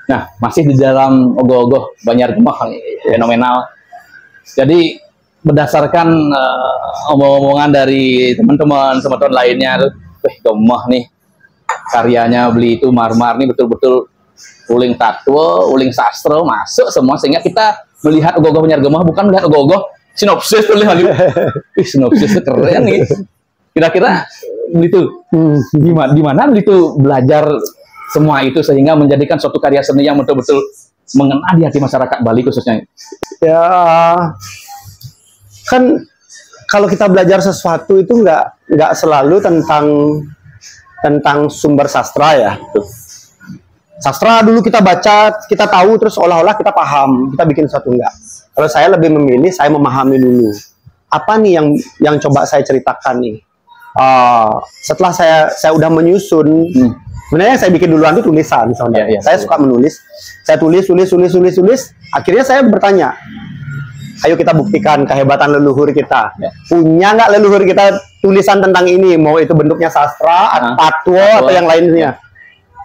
Nah, masih di dalam ogoh-ogoh Banjar Gemah fenomenal. Jadi berdasarkan omong-omongan dari teman-teman lainnya, Gemah nih karyanya Bli itu Marmar nih betul-betul uling tatwa, uling sastra masuk semua, sehingga kita melihat ogoh-ogoh Banjar Gemah bukan melihat ogoh-ogoh sinopsis tuh lagi. Sinopsis keren nih. Kira-kira gitu. Di mana itu belajar semua itu sehingga menjadikan suatu karya seni yang betul-betul mengena di hati masyarakat Bali khususnya. Ya, kan kalau kita belajar sesuatu itu nggak selalu tentang sumber sastra ya. Sastra dulu kita baca, kita tahu, terus olah-olah kita paham, kita bikin sesuatu enggak. Kalau saya lebih memilih, saya memahami dulu. Apa nih yang coba saya ceritakan nih? Setelah saya udah menyusun, sebenarnya saya bikin duluan itu tulisan. Saya suka menulis. Saya tulis. Akhirnya saya bertanya, ayo kita buktikan kehebatan leluhur kita. Punya nggak leluhur kita tulisan tentang ini? Mau itu bentuknya sastra, tatwa, atau yang lainnya?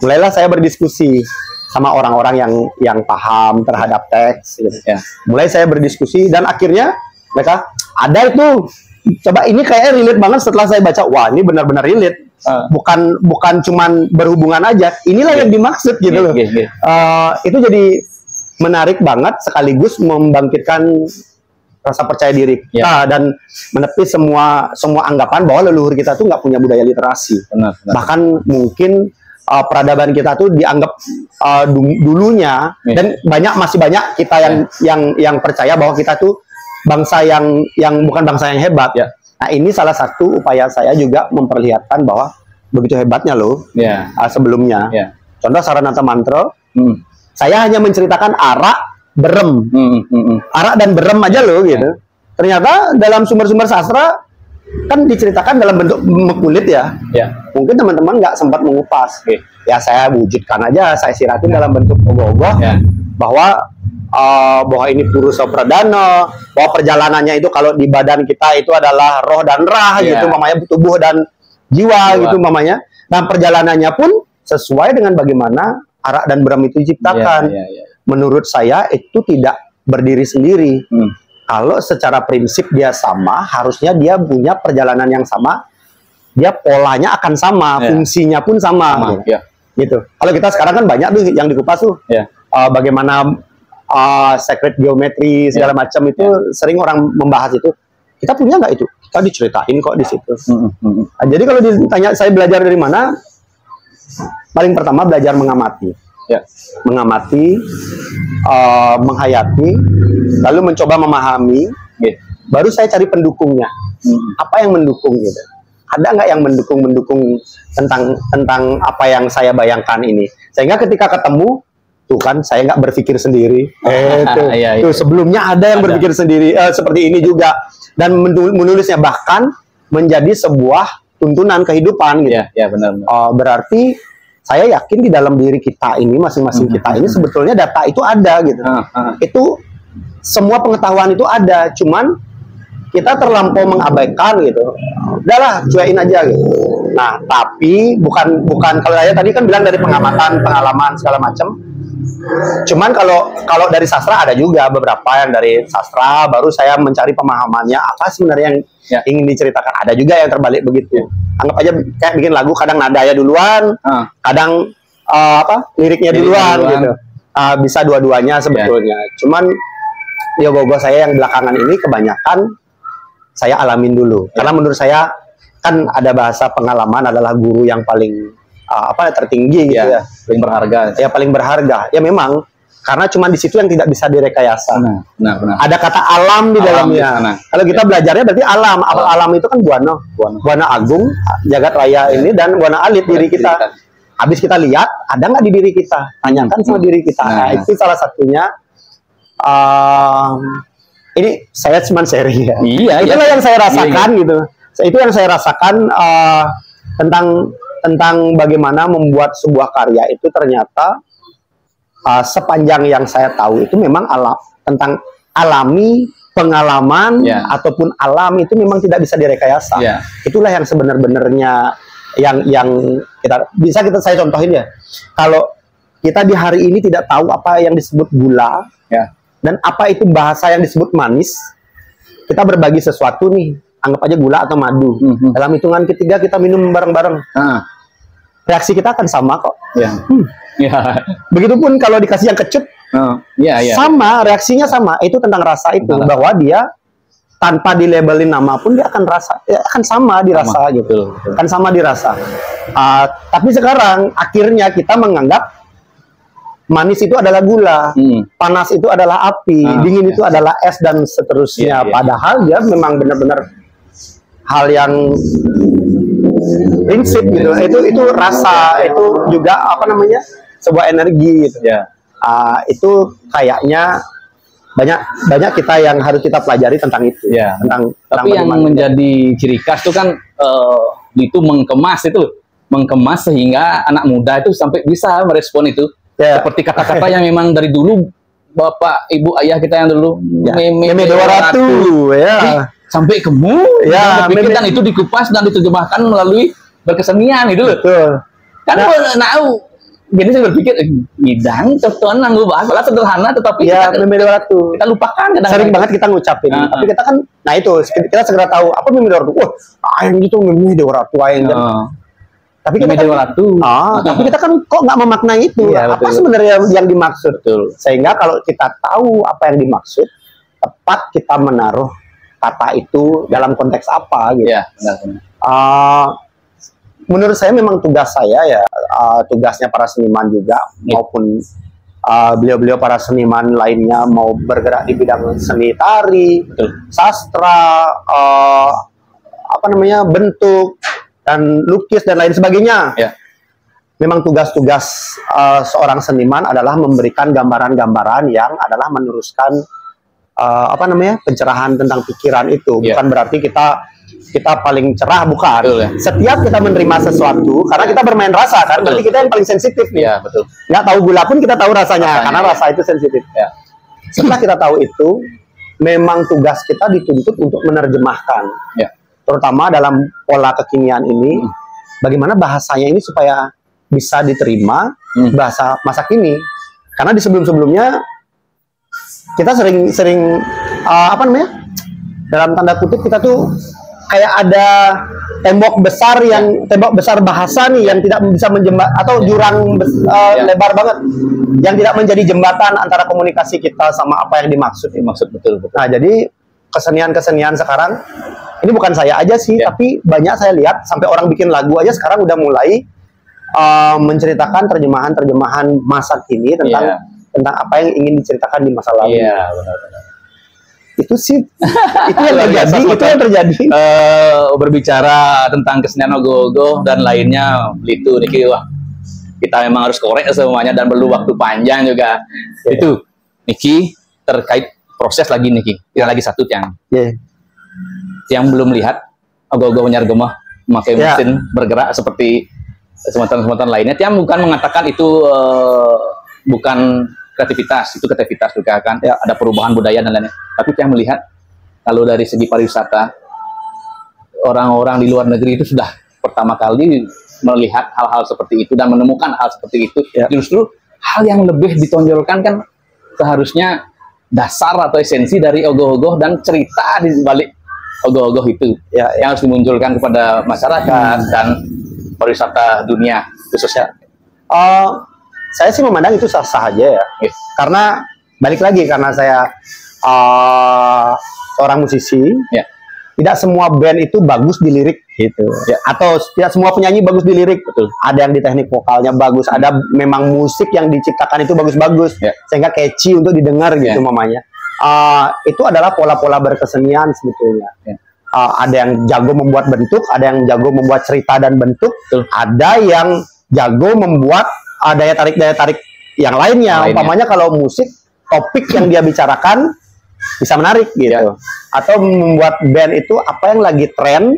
Mulailah saya berdiskusi sama orang-orang yang paham terhadap teks. Mulai saya berdiskusi dan akhirnya mereka ada itu Coba ini kayaknya relate banget setelah saya baca. Wah, ini benar-benar relate. Bukan cuman berhubungan aja. Inilah yang dimaksud gitu loh. Itu jadi menarik banget sekaligus membangkitkan rasa percaya diri kita dan menepis semua anggapan bahwa leluhur kita tuh nggak punya budaya literasi. Benar. Bahkan mungkin peradaban kita tuh dianggap dulunya dan masih banyak kita yang percaya bahwa kita tuh bangsa yang bukan bangsa yang hebat. Nah, ini salah satu upaya saya juga memperlihatkan bahwa begitu hebatnya loh sebelumnya. Contoh Saranata Mantra, saya hanya menceritakan arak, berem, arak dan berem aja loh gitu. Ternyata dalam sumber-sumber sastra kan diceritakan dalam bentuk kulit ya. Mungkin teman-teman nggak sempat mengupas. Ya saya wujudkan aja, saya siratin dalam bentuk ogoh-ogoh bahwa ini Purusa Pradana, bahwa perjalanannya itu kalau di badan kita itu adalah roh dan rah gitu, mamanya tubuh dan jiwa gitu mamanya. Dan perjalanannya pun sesuai dengan bagaimana arak dan berem itu diciptakan. Menurut saya itu tidak berdiri sendiri. Kalau secara prinsip dia sama, harusnya dia punya perjalanan yang sama, dia polanya akan sama, fungsinya pun sama. Gitu. Kalau kita sekarang kan banyak tuh yang dikupas tuh, bagaimana sacred geometry segala macam itu sering orang membahas itu. Kita punya nggak itu? Kita diceritain kok di situ. Nah, jadi kalau ditanya saya belajar dari mana, paling pertama belajar mengamati. Mengamati, menghayati, lalu mencoba memahami, baru saya cari pendukungnya. Apa yang mendukung gitu? Ada nggak yang mendukung tentang apa yang saya bayangkan ini? Sehingga ketika ketemu, tuh kan saya nggak berpikir sendiri. Tuh sebelumnya ada yang berpikir sendiri seperti ini juga dan menulisnya bahkan menjadi sebuah tuntunan kehidupan gitu. Benar. Berarti saya yakin di dalam diri kita ini masing-masing kita ini sebetulnya data itu ada gitu. Itu semua pengetahuan itu ada, cuman kita terlampau mengabaikan gitu. Udahlah, cuekin aja gitu. Nah, tapi bukan kalau saya tadi kan bilang dari pengamatan, pengalaman segala macam. Cuman kalau dari sastra ada juga beberapa yang dari sastra, baru saya mencari pemahamannya apa sebenarnya yang ingin diceritakan. Ada juga yang terbalik begitu. Anggap aja kayak bikin lagu, kadang nadanya duluan, kadang liriknya duluan gitu. Bisa dua-duanya sebetulnya. Cuman yoga saya yang belakangan ini kebanyakan saya alamin dulu. Karena menurut saya kan ada bahasa pengalaman adalah guru yang paling tertinggi gitu ya. Paling berharga. Ya paling berharga. Ya memang karena cuma di situ yang tidak bisa direkayasa. Benar. Ada kata alam di dalamnya. Kalau kita belajarnya berarti alam. Alam itu kan buana agung, jagat raya ini dan buana alit diri kita. Habis kita lihat ada nggak di diri kita? Tanyakan sama diri kita. Nah, itu salah satunya. Ini saya cuma sharing ya. Itulah yang saya rasakan gitu. Itu yang saya rasakan tentang bagaimana membuat sebuah karya itu ternyata sepanjang yang saya tahu itu memang tentang alami pengalaman ataupun alam itu memang tidak bisa direkayasa. Itulah yang sebenarnya yang saya contohin ya. Kalau kita di hari ini tidak tahu apa yang disebut gula dan apa itu bahasa yang disebut manis, kita berbagi sesuatu nih, anggap aja gula atau madu. Dalam hitungan ketiga kita minum bareng-bareng. Reaksi kita akan sama kok. Begitupun kalau dikasih yang kecut, sama, reaksinya sama. Itu tentang rasa itu, bahwa dia tanpa dilabelin nama pun dia akan akan sama dirasa gitu. Akan sama dirasa. Tapi sekarang akhirnya kita menganggap manis itu adalah gula, panas itu adalah api, dingin itu adalah es dan seterusnya. Padahal dia memang benar-benar hal yang prinsip gitu. Itu rasa, itu juga sebuah energi gitu. Itu kayaknya banyak kita yang harus kita pelajari tentang itu. Tapi yang menjadi ciri khas itu kan itu mengemas sehingga anak muda itu sampai bisa merespon itu. Seperti kata-kata yang memang dari dulu bapak ibu ayah kita yang dulu meme 200 sampai kemu kan itu dikupas dan diterjemahkan melalui berkesenian itu. Betul. Kan Gini saya berpikir ngidang contohan nanggu bahas malah sederhana tetapi ya mimidi waratu. Kita lupakan kadang-kadang. Sering banget kita ngucapin, tapi kita kan, nah itu kita segera tahu apa mimidi waratu. Wah, yang gitu mimidi waratu yang tapi kita kan, tapi kita kan kok nggak memaknai itu. Ya, apa sebenarnya yang dimaksud? Betul. Sehingga kalau kita tahu apa yang dimaksud, tepat kita menaruh kata itu dalam konteks apa gitu. Ya, menurut saya memang tugas saya ya, tugasnya para seniman juga maupun beliau-beliau para seniman lainnya mau bergerak di bidang seni tari, sastra, apa namanya, bentuk dan lukis dan lain sebagainya. Ya. Memang tugas-tugas seorang seniman adalah memberikan gambaran-gambaran yang adalah meneruskan apa namanya, pencerahan tentang pikiran itu. Bukan berarti kita paling cerah, bukan. Betul, ya. Setiap kita menerima sesuatu, karena kita bermain rasa kan, berarti kita yang paling sensitif nih. Ya, betul. Nggak tahu gula pun kita tahu rasanya, karena rasa itu sensitif. Ya. Setelah kita tahu itu, memang tugas kita dituntut untuk menerjemahkan. Ya. Terutama dalam pola kekinian ini, bagaimana bahasanya ini supaya bisa diterima bahasa masa kini. Karena di sebelum-sebelumnya kita sering apa namanya, dalam tanda kutip kita tuh kayak ada tembok besar yang tembok besar bahasa nih yang tidak bisa menjembat, atau jurang lebar banget yang tidak menjadi jembatan antara komunikasi kita sama apa yang dimaksud. Betul. Nah, jadi kesenian-kesenian sekarang ini bukan saya aja sih, tapi banyak saya lihat sampai orang bikin lagu aja sekarang udah mulai menceritakan terjemahan-terjemahan masa kini tentang apa yang ingin diceritakan di masa lalu. Iya, benar-benar. Itu sih, itu yang terjadi, itu yang terjadi. Berbicara tentang kesenian ogoh-ogoh dan lainnya, itu Niki, wah, kita memang harus korek semuanya dan perlu waktu panjang juga. Itu Niki terkait proses lagi Niki. Lagi satu yang belum lihat ogoh-ogoh Nyargemah memakai mesin bergerak seperti semontan-semontan lainnya. Yang bukan mengatakan itu bukan kreativitas, itu kreativitas juga kan, ada perubahan budaya dan lainnya. Tapi yang melihat kalau dari segi pariwisata, orang-orang di luar negeri itu sudah pertama kali melihat hal-hal seperti itu dan menemukan hal seperti itu. Justru hal yang lebih ditonjolkan kan seharusnya dasar atau esensi dari ogoh-ogoh dan cerita di balik ogoh-ogoh itu yang harus dimunculkan kepada masyarakat dan pariwisata dunia khususnya. Saya sih memandang itu sah-sah aja ya, karena balik lagi, karena saya seorang musisi, tidak semua band itu bagus di lirik gitu, atau tidak semua penyanyi bagus di lirik. Betul. Ada yang di teknik vokalnya bagus, ada memang musik yang diciptakan itu bagus-bagus, sehingga catchy untuk didengar gitu mamanya. Itu adalah pola-pola berkesenian sebetulnya. Ada yang jago membuat bentuk, ada yang jago membuat cerita dan bentuk, ada yang jago membuat daya tarik yang lainnya. Umpamanya kalau musik, topik yang dia bicarakan bisa menarik gitu. Atau membuat band itu apa yang lagi tren,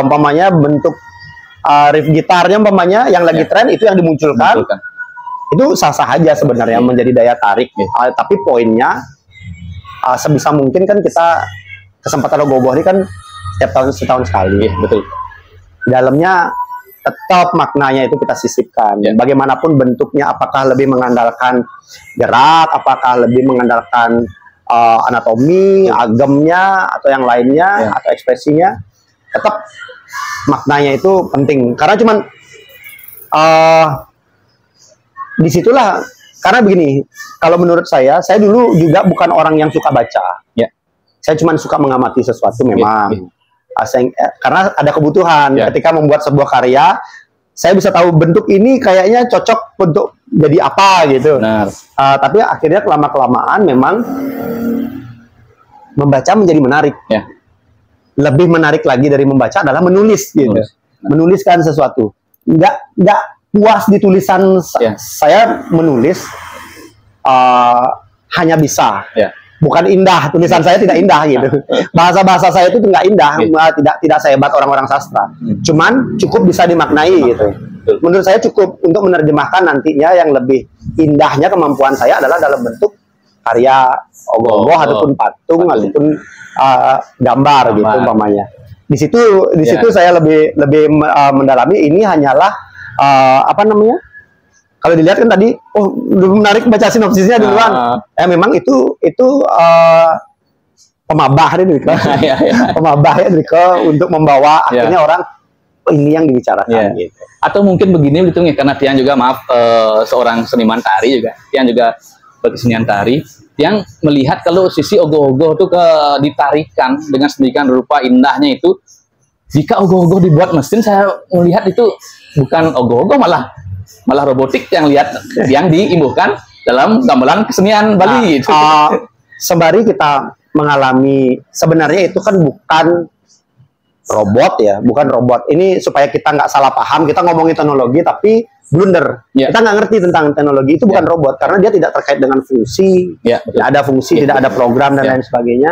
umpamanya bentuk riff gitarnya umpamanya yang lagi tren itu yang dimunculkan. Itu sah-sah aja sebenarnya menjadi daya tarik. Tapi poinnya sebisa mungkin kan kita kesempatan ogoh-ogoh ini kan setiap setahun sekali. Betul. Dalamnya tetap maknanya itu kita sisipkan. Bagaimanapun bentuknya, apakah lebih mengandalkan gerak, apakah lebih mengandalkan anatomi, agemnya, atau yang lainnya, atau ekspresinya, tetap maknanya itu penting. Karena cuman disitulah, karena begini, kalau menurut saya dulu juga bukan orang yang suka baca. Saya cuman suka mengamati sesuatu memang. Karena ada kebutuhan ketika membuat sebuah karya, saya bisa tahu bentuk ini kayaknya cocok untuk jadi apa gitu. Tapi akhirnya kelama-kelamaan memang membaca menjadi menarik. Lebih menarik lagi dari membaca adalah menulis gitu. Menuliskan sesuatu. Nggak puas di tulisan saya menulis hanya bisa. Bukan indah, tulisan saya tidak indah gitu. Bahasa-bahasa saya itu nggak indah, tidak sehebat orang-orang sastra. Cuman cukup bisa dimaknai gitu. Menurut saya cukup untuk menerjemahkan nantinya yang lebih indahnya kemampuan saya adalah dalam bentuk karya ogoh-ogoh ataupun patung ataupun gambar gitu umpamanya. Di situ saya lebih mendalami ini hanyalah apa namanya? kalau dilihat kan tadi, oh menarik baca sinopsisnya duluan. Memang itu pemabah nih, pemabah ya, untuk membawa akhirnya orang ini yang dibicarakan. Gitu. Atau mungkin begini begitu ya, karena Tiang juga maaf seorang seniman tari juga, Tiang juga kesenian tari, yang melihat kalau sisi ogoh-ogoh itu ditarikan dengan sedemikian rupa indahnya itu, jika ogoh-ogoh dibuat mesin, saya melihat itu bukan ogoh-ogoh, malah robotik yang diimbuhkan dalam gamelan kesenian Bali. Sembari kita mengalami, sebenarnya itu kan bukan robot ya, bukan robot. Ini supaya kita nggak salah paham, kita ngomongin teknologi tapi blunder. Kita nggak ngerti tentang teknologi, itu bukan robot karena dia tidak terkait dengan fungsi, tidak ada fungsi, tidak ada program dan lain sebagainya.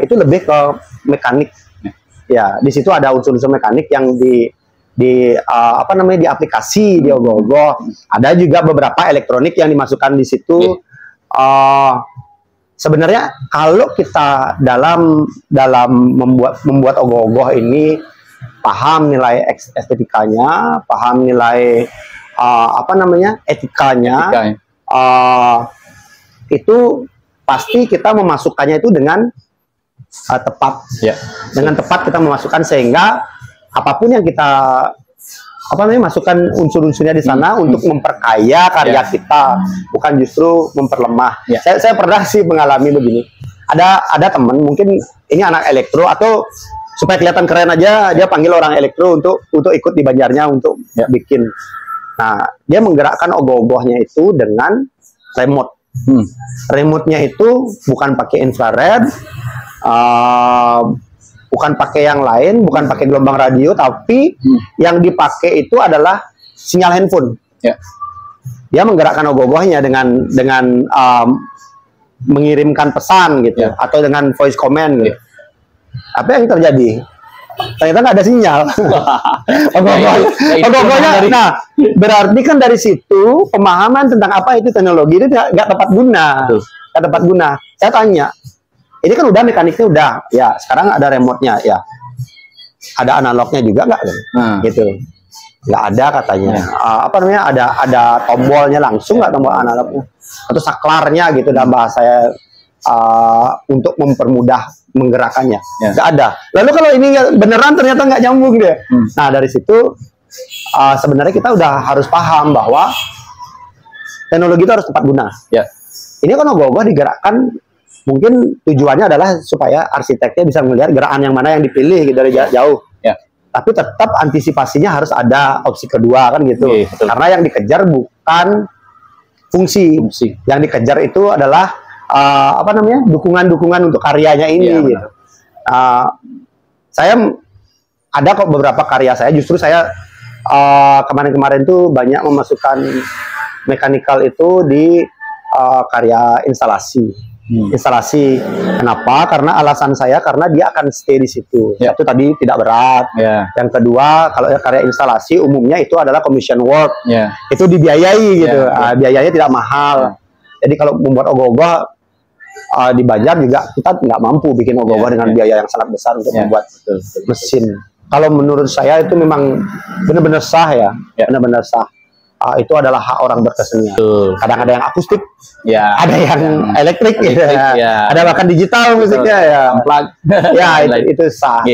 Itu lebih ke mekanik. Ya, di situ ada unsur-unsur mekanik yang apa namanya, di aplikasi, di ogoh-ogoh. Ada juga beberapa elektronik yang dimasukkan di situ. Sebenarnya kalau kita dalam membuat ogoh-ogoh ini paham nilai estetikanya, paham nilai apa namanya, etikanya, itu pasti kita memasukkannya itu dengan tepat. Dengan tepat kita memasukkan sehingga apapun yang kita masukkan unsur-unsurnya di sana untuk memperkaya karya kita, bukan justru memperlemah. Saya pernah sih mengalami begini. Ada teman, mungkin ini anak elektro, atau supaya kelihatan keren aja dia panggil orang elektro untuk ikut di Banjarnya untuk bikin. Nah, dia menggerakkan ogoh-ogohnya itu dengan remote. Remote-nya itu bukan pakai infrared, bukan pakai yang lain, bukan pakai gelombang radio, tapi yang dipakai itu adalah sinyal handphone. Dia menggerakkan ogoh-ogohnya dengan mengirimkan pesan gitu, atau dengan voice command gitu. Apa yang terjadi? Ternyata nggak ada sinyal. Ogoh-ogohnya. Nah, berarti kan dari situ pemahaman tentang apa itu teknologi itu nggak tepat guna. Nggak tepat guna. Saya tanya, ini kan udah mekaniknya udah, ya sekarang ada remote-nya, ya ada analognya juga nggak, gitu, nggak ada katanya. Apa namanya, ada tombolnya langsung nggak, tombol analognya atau saklarnya gitu dalam bahasa untuk mempermudah menggerakkannya, nggak ada. Lalu kalau ini beneran ternyata nggak nyambung deh. Nah dari situ sebenarnya kita udah harus paham bahwa teknologi itu harus tepat guna. Ini kan ogoh-ogoh digerakkan, mungkin tujuannya adalah supaya arsiteknya bisa melihat gerakan yang mana yang dipilih gitu, dari jauh. Tapi tetap antisipasinya harus ada opsi kedua kan gitu. Karena yang dikejar bukan fungsi. Yang dikejar itu adalah apa namanya, dukungan-dukungan untuk karyanya ini. Gitu. Saya ada kok beberapa karya saya, justru saya kemarin-kemarin tuh banyak memasukkan mekanikal itu di karya instalasi. Instalasi. Kenapa? Karena alasan saya karena dia akan stay di situ. Itu tadi tidak berat. Yang kedua, kalau karya instalasi umumnya itu adalah commission work. Itu dibiayai gitu. Biayanya tidak mahal. Jadi kalau membuat ogoh-ogoh di Banjar juga kita nggak mampu bikin ogoh-ogoh dengan biaya yang sangat besar untuk membuat mesin. Kalau menurut saya itu memang benar-benar sah ya, benar-benar sah. Itu adalah hak orang berkesenian. Kadang ada yang akustik, ada yang elektrik, ada bahkan digital musiknya itu sah.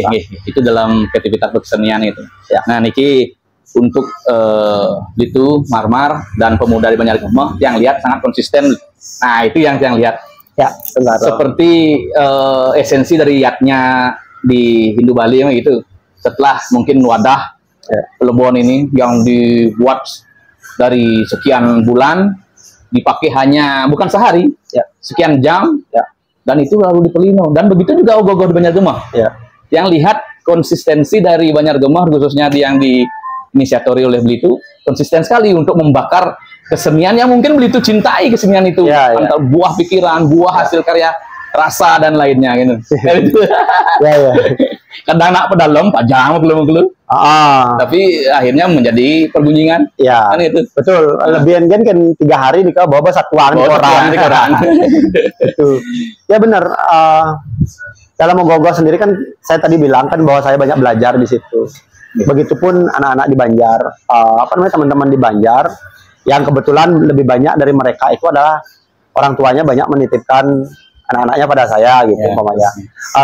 Itu dalam kreativitas berkesenian itu. Nah Niki, untuk itu Marmar dan pemuda di Banjargemeh yang lihat sangat konsisten. Nah itu yang lihat. Seperti esensi dari yatnya di Hindu Bali gitu. Setelah mungkin wadah Plebon ini yang dibuat dari sekian bulan, dipakai hanya bukan sehari, sekian jam, dan itu lalu dipelino. Dan begitu juga ogoh-ogoh di Banjargemeh. Yang lihat konsistensi dari Banjargemeh, khususnya yang diinisiatori oleh Belitu, konsisten sekali untuk membakar kesenian yang mungkin Belitu cintai, kesenian itu, antara buah pikiran, buah hasil karya, rasa dan lainnya gitu. Kadang nak pedalom pajang belum tapi akhirnya menjadi pergunjingan. Kan itu betul. Lebihan kan 3 hari nih kau bawa satuan di koran. Itu ya benar. Dalam ogoh-ogoh sendiri kan saya tadi bilang kan bahwa saya banyak belajar di situ. Begitupun anak-anak di Banjar, apa namanya, teman-teman di Banjar, Yang kebetulan lebih banyak dari mereka itu adalah orang tuanya banyak menitipkan anak-anaknya pada saya gitu, umpamanya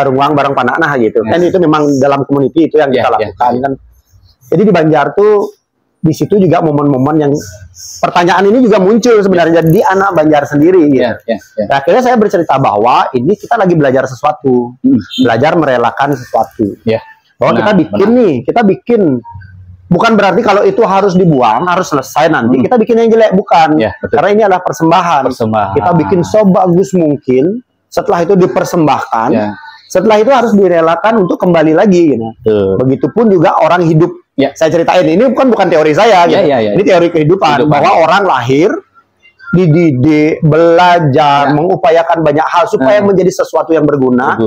ruang bareng panaknah gitu. Kan itu memang dalam community itu yang kita lakukan kan. Jadi di Banjar tuh di situ juga momen-momen yang pertanyaan ini juga muncul sebenarnya di anak Banjar sendiri gitu. Nah, akhirnya saya bercerita bahwa ini kita lagi belajar sesuatu, belajar merelakan sesuatu. Bahwa kita bikin bukan berarti kalau itu harus dibuang, harus selesai nanti kita bikin yang jelek, bukan. Karena ini adalah persembahan. Kita bikin sebagus mungkin, setelah itu dipersembahkan, setelah itu harus direlakan untuk kembali lagi gitu. Begitupun juga orang hidup. Saya ceritain ini bukan teori saya gitu. Ini teori kehidupan bahwa orang lahir, dididik, belajar, mengupayakan banyak hal supaya menjadi sesuatu yang berguna,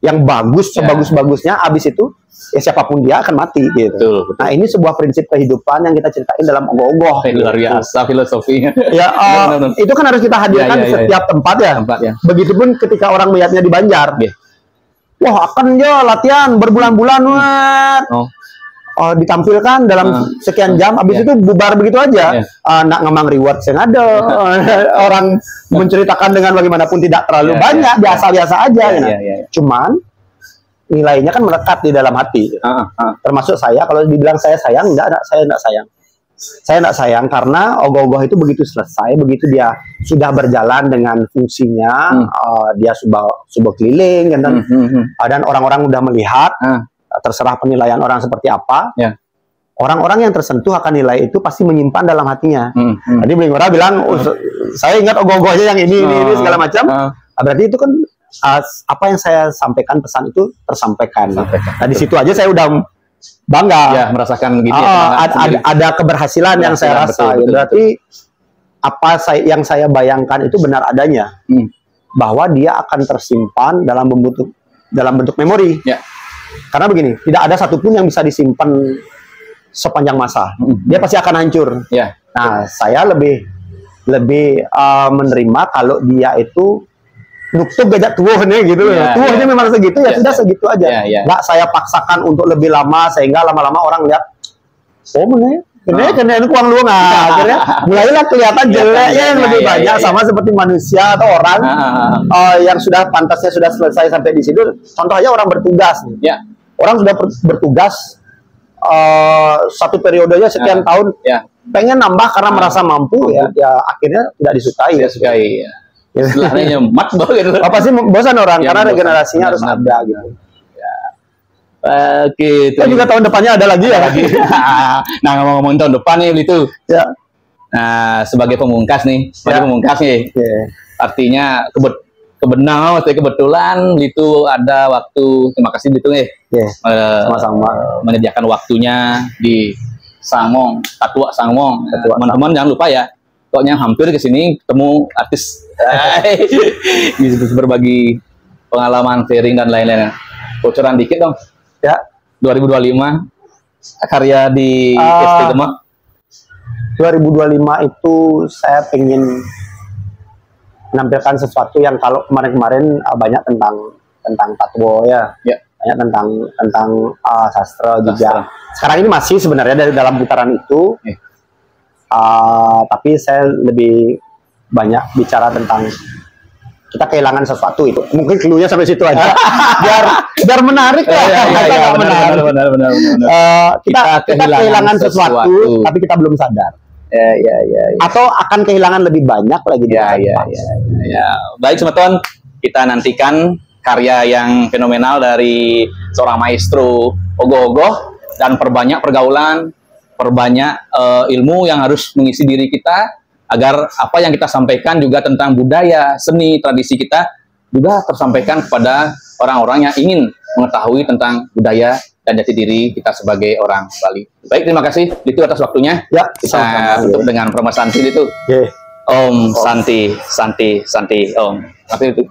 yang bagus, sebagus-bagusnya. Habis itu ya siapapun dia akan mati gitu. Nah, ini sebuah prinsip kehidupan yang kita ceritain dalam ogoh-ogoh. Luar biasa filosofinya. Itu kan harus kita hadirkan di setiap tempat ya. Begitupun ketika orang melihatnya di Banjar. Wah, akan ya latihan berbulan-bulan, ditampilkan dalam sekian jam, habis itu bubar begitu aja. Nak ngemang reward yang ada, orang menceritakan dengan bagaimanapun tidak terlalu banyak, biasa-biasa aja. Cuman nilainya kan melekat di dalam hati. Termasuk saya, kalau dibilang saya sayang, saya enggak sayang. Saya enggak sayang karena ogoh-ogoh itu begitu selesai, begitu dia sudah berjalan dengan fungsinya, dia sudah keliling, dan orang-orang udah melihat, terserah penilaian orang seperti apa. Orang-orang yang tersentuh akan nilai itu pasti menyimpan dalam hatinya. Tadi Bling bilang, saya ingat ogoh-ogohnya yang ini segala macam. Berarti itu kan apa yang saya sampaikan, pesan itu tersampaikan. Nah, di situ aja saya udah bangga, merasakan gitu. Ada keberhasilan yang saya rasa. Berarti apa yang saya bayangkan itu benar adanya, bahwa dia akan tersimpan dalam bentuk memori. Karena begini, tidak ada satupun yang bisa disimpan sepanjang masa. Dia pasti akan hancur. Nah, saya lebih menerima kalau dia itu nuktub gajah tuahnya gitu. Tuahnya memang segitu, ya sudah segitu aja. Nggak saya paksakan untuk lebih lama, sehingga lama-lama orang lihat, kena uang lu nggak. Akhirnya mulailah kelihatan jeleknya yang lebih banyak, sama seperti manusia atau orang yang sudah pantasnya sudah selesai sampai di situ. Contoh aja orang bertugas. Orang sudah bertugas satu periodenya sekian tahun, pengen nambah karena merasa mampu, ya akhirnya tidak disukai. Istilahnya nyemat gitu. Pasti bosan orang karena regenerasinya harus ada gitu. Gitu. Juga tahun depannya ada lagi ya. Nah, ngomong-ngomong tahun depan nih itu. Nah, sebagai pemungkas nih, artinya kebetulan itu ada waktu, terima kasih gitu sama-sama menyediakan waktunya di Sangmong, Tatua Sangmong. Teman-teman jangan lupa ya, pokoknya hampir ke sini ketemu artis bisa berbagi pengalaman, sharing dan lain-lain. Bocoran dikit dong. 2025 karya di ST Demak. 2025 itu saya pengen menampilkan sesuatu yang kalau kemarin-kemarin banyak tentang tatwo banyak tentang sastra juga. Sekarang ini masih sebenarnya dari dalam putaran itu, tapi saya lebih banyak bicara tentang kita kehilangan sesuatu itu. Mungkin clue-nya sampai situ aja. biar menarik lah. Benar. Kita kehilangan sesuatu, tapi kita belum sadar. Atau akan kehilangan lebih banyak lagi. Baik teman-teman, kita nantikan karya yang fenomenal dari seorang maestro ogoh-ogoh, dan perbanyak pergaulan, perbanyak ilmu yang harus mengisi diri kita, agar apa yang kita sampaikan juga tentang budaya, seni, tradisi kita juga tersampaikan kepada orang-orang yang ingin mengetahui tentang budaya dan jati diri kita sebagai orang Bali. Baik, terima kasih itu atas waktunya. Kita tutup dengan Perma Santi itu. Om Santi, Santi, Om. Tapi itu.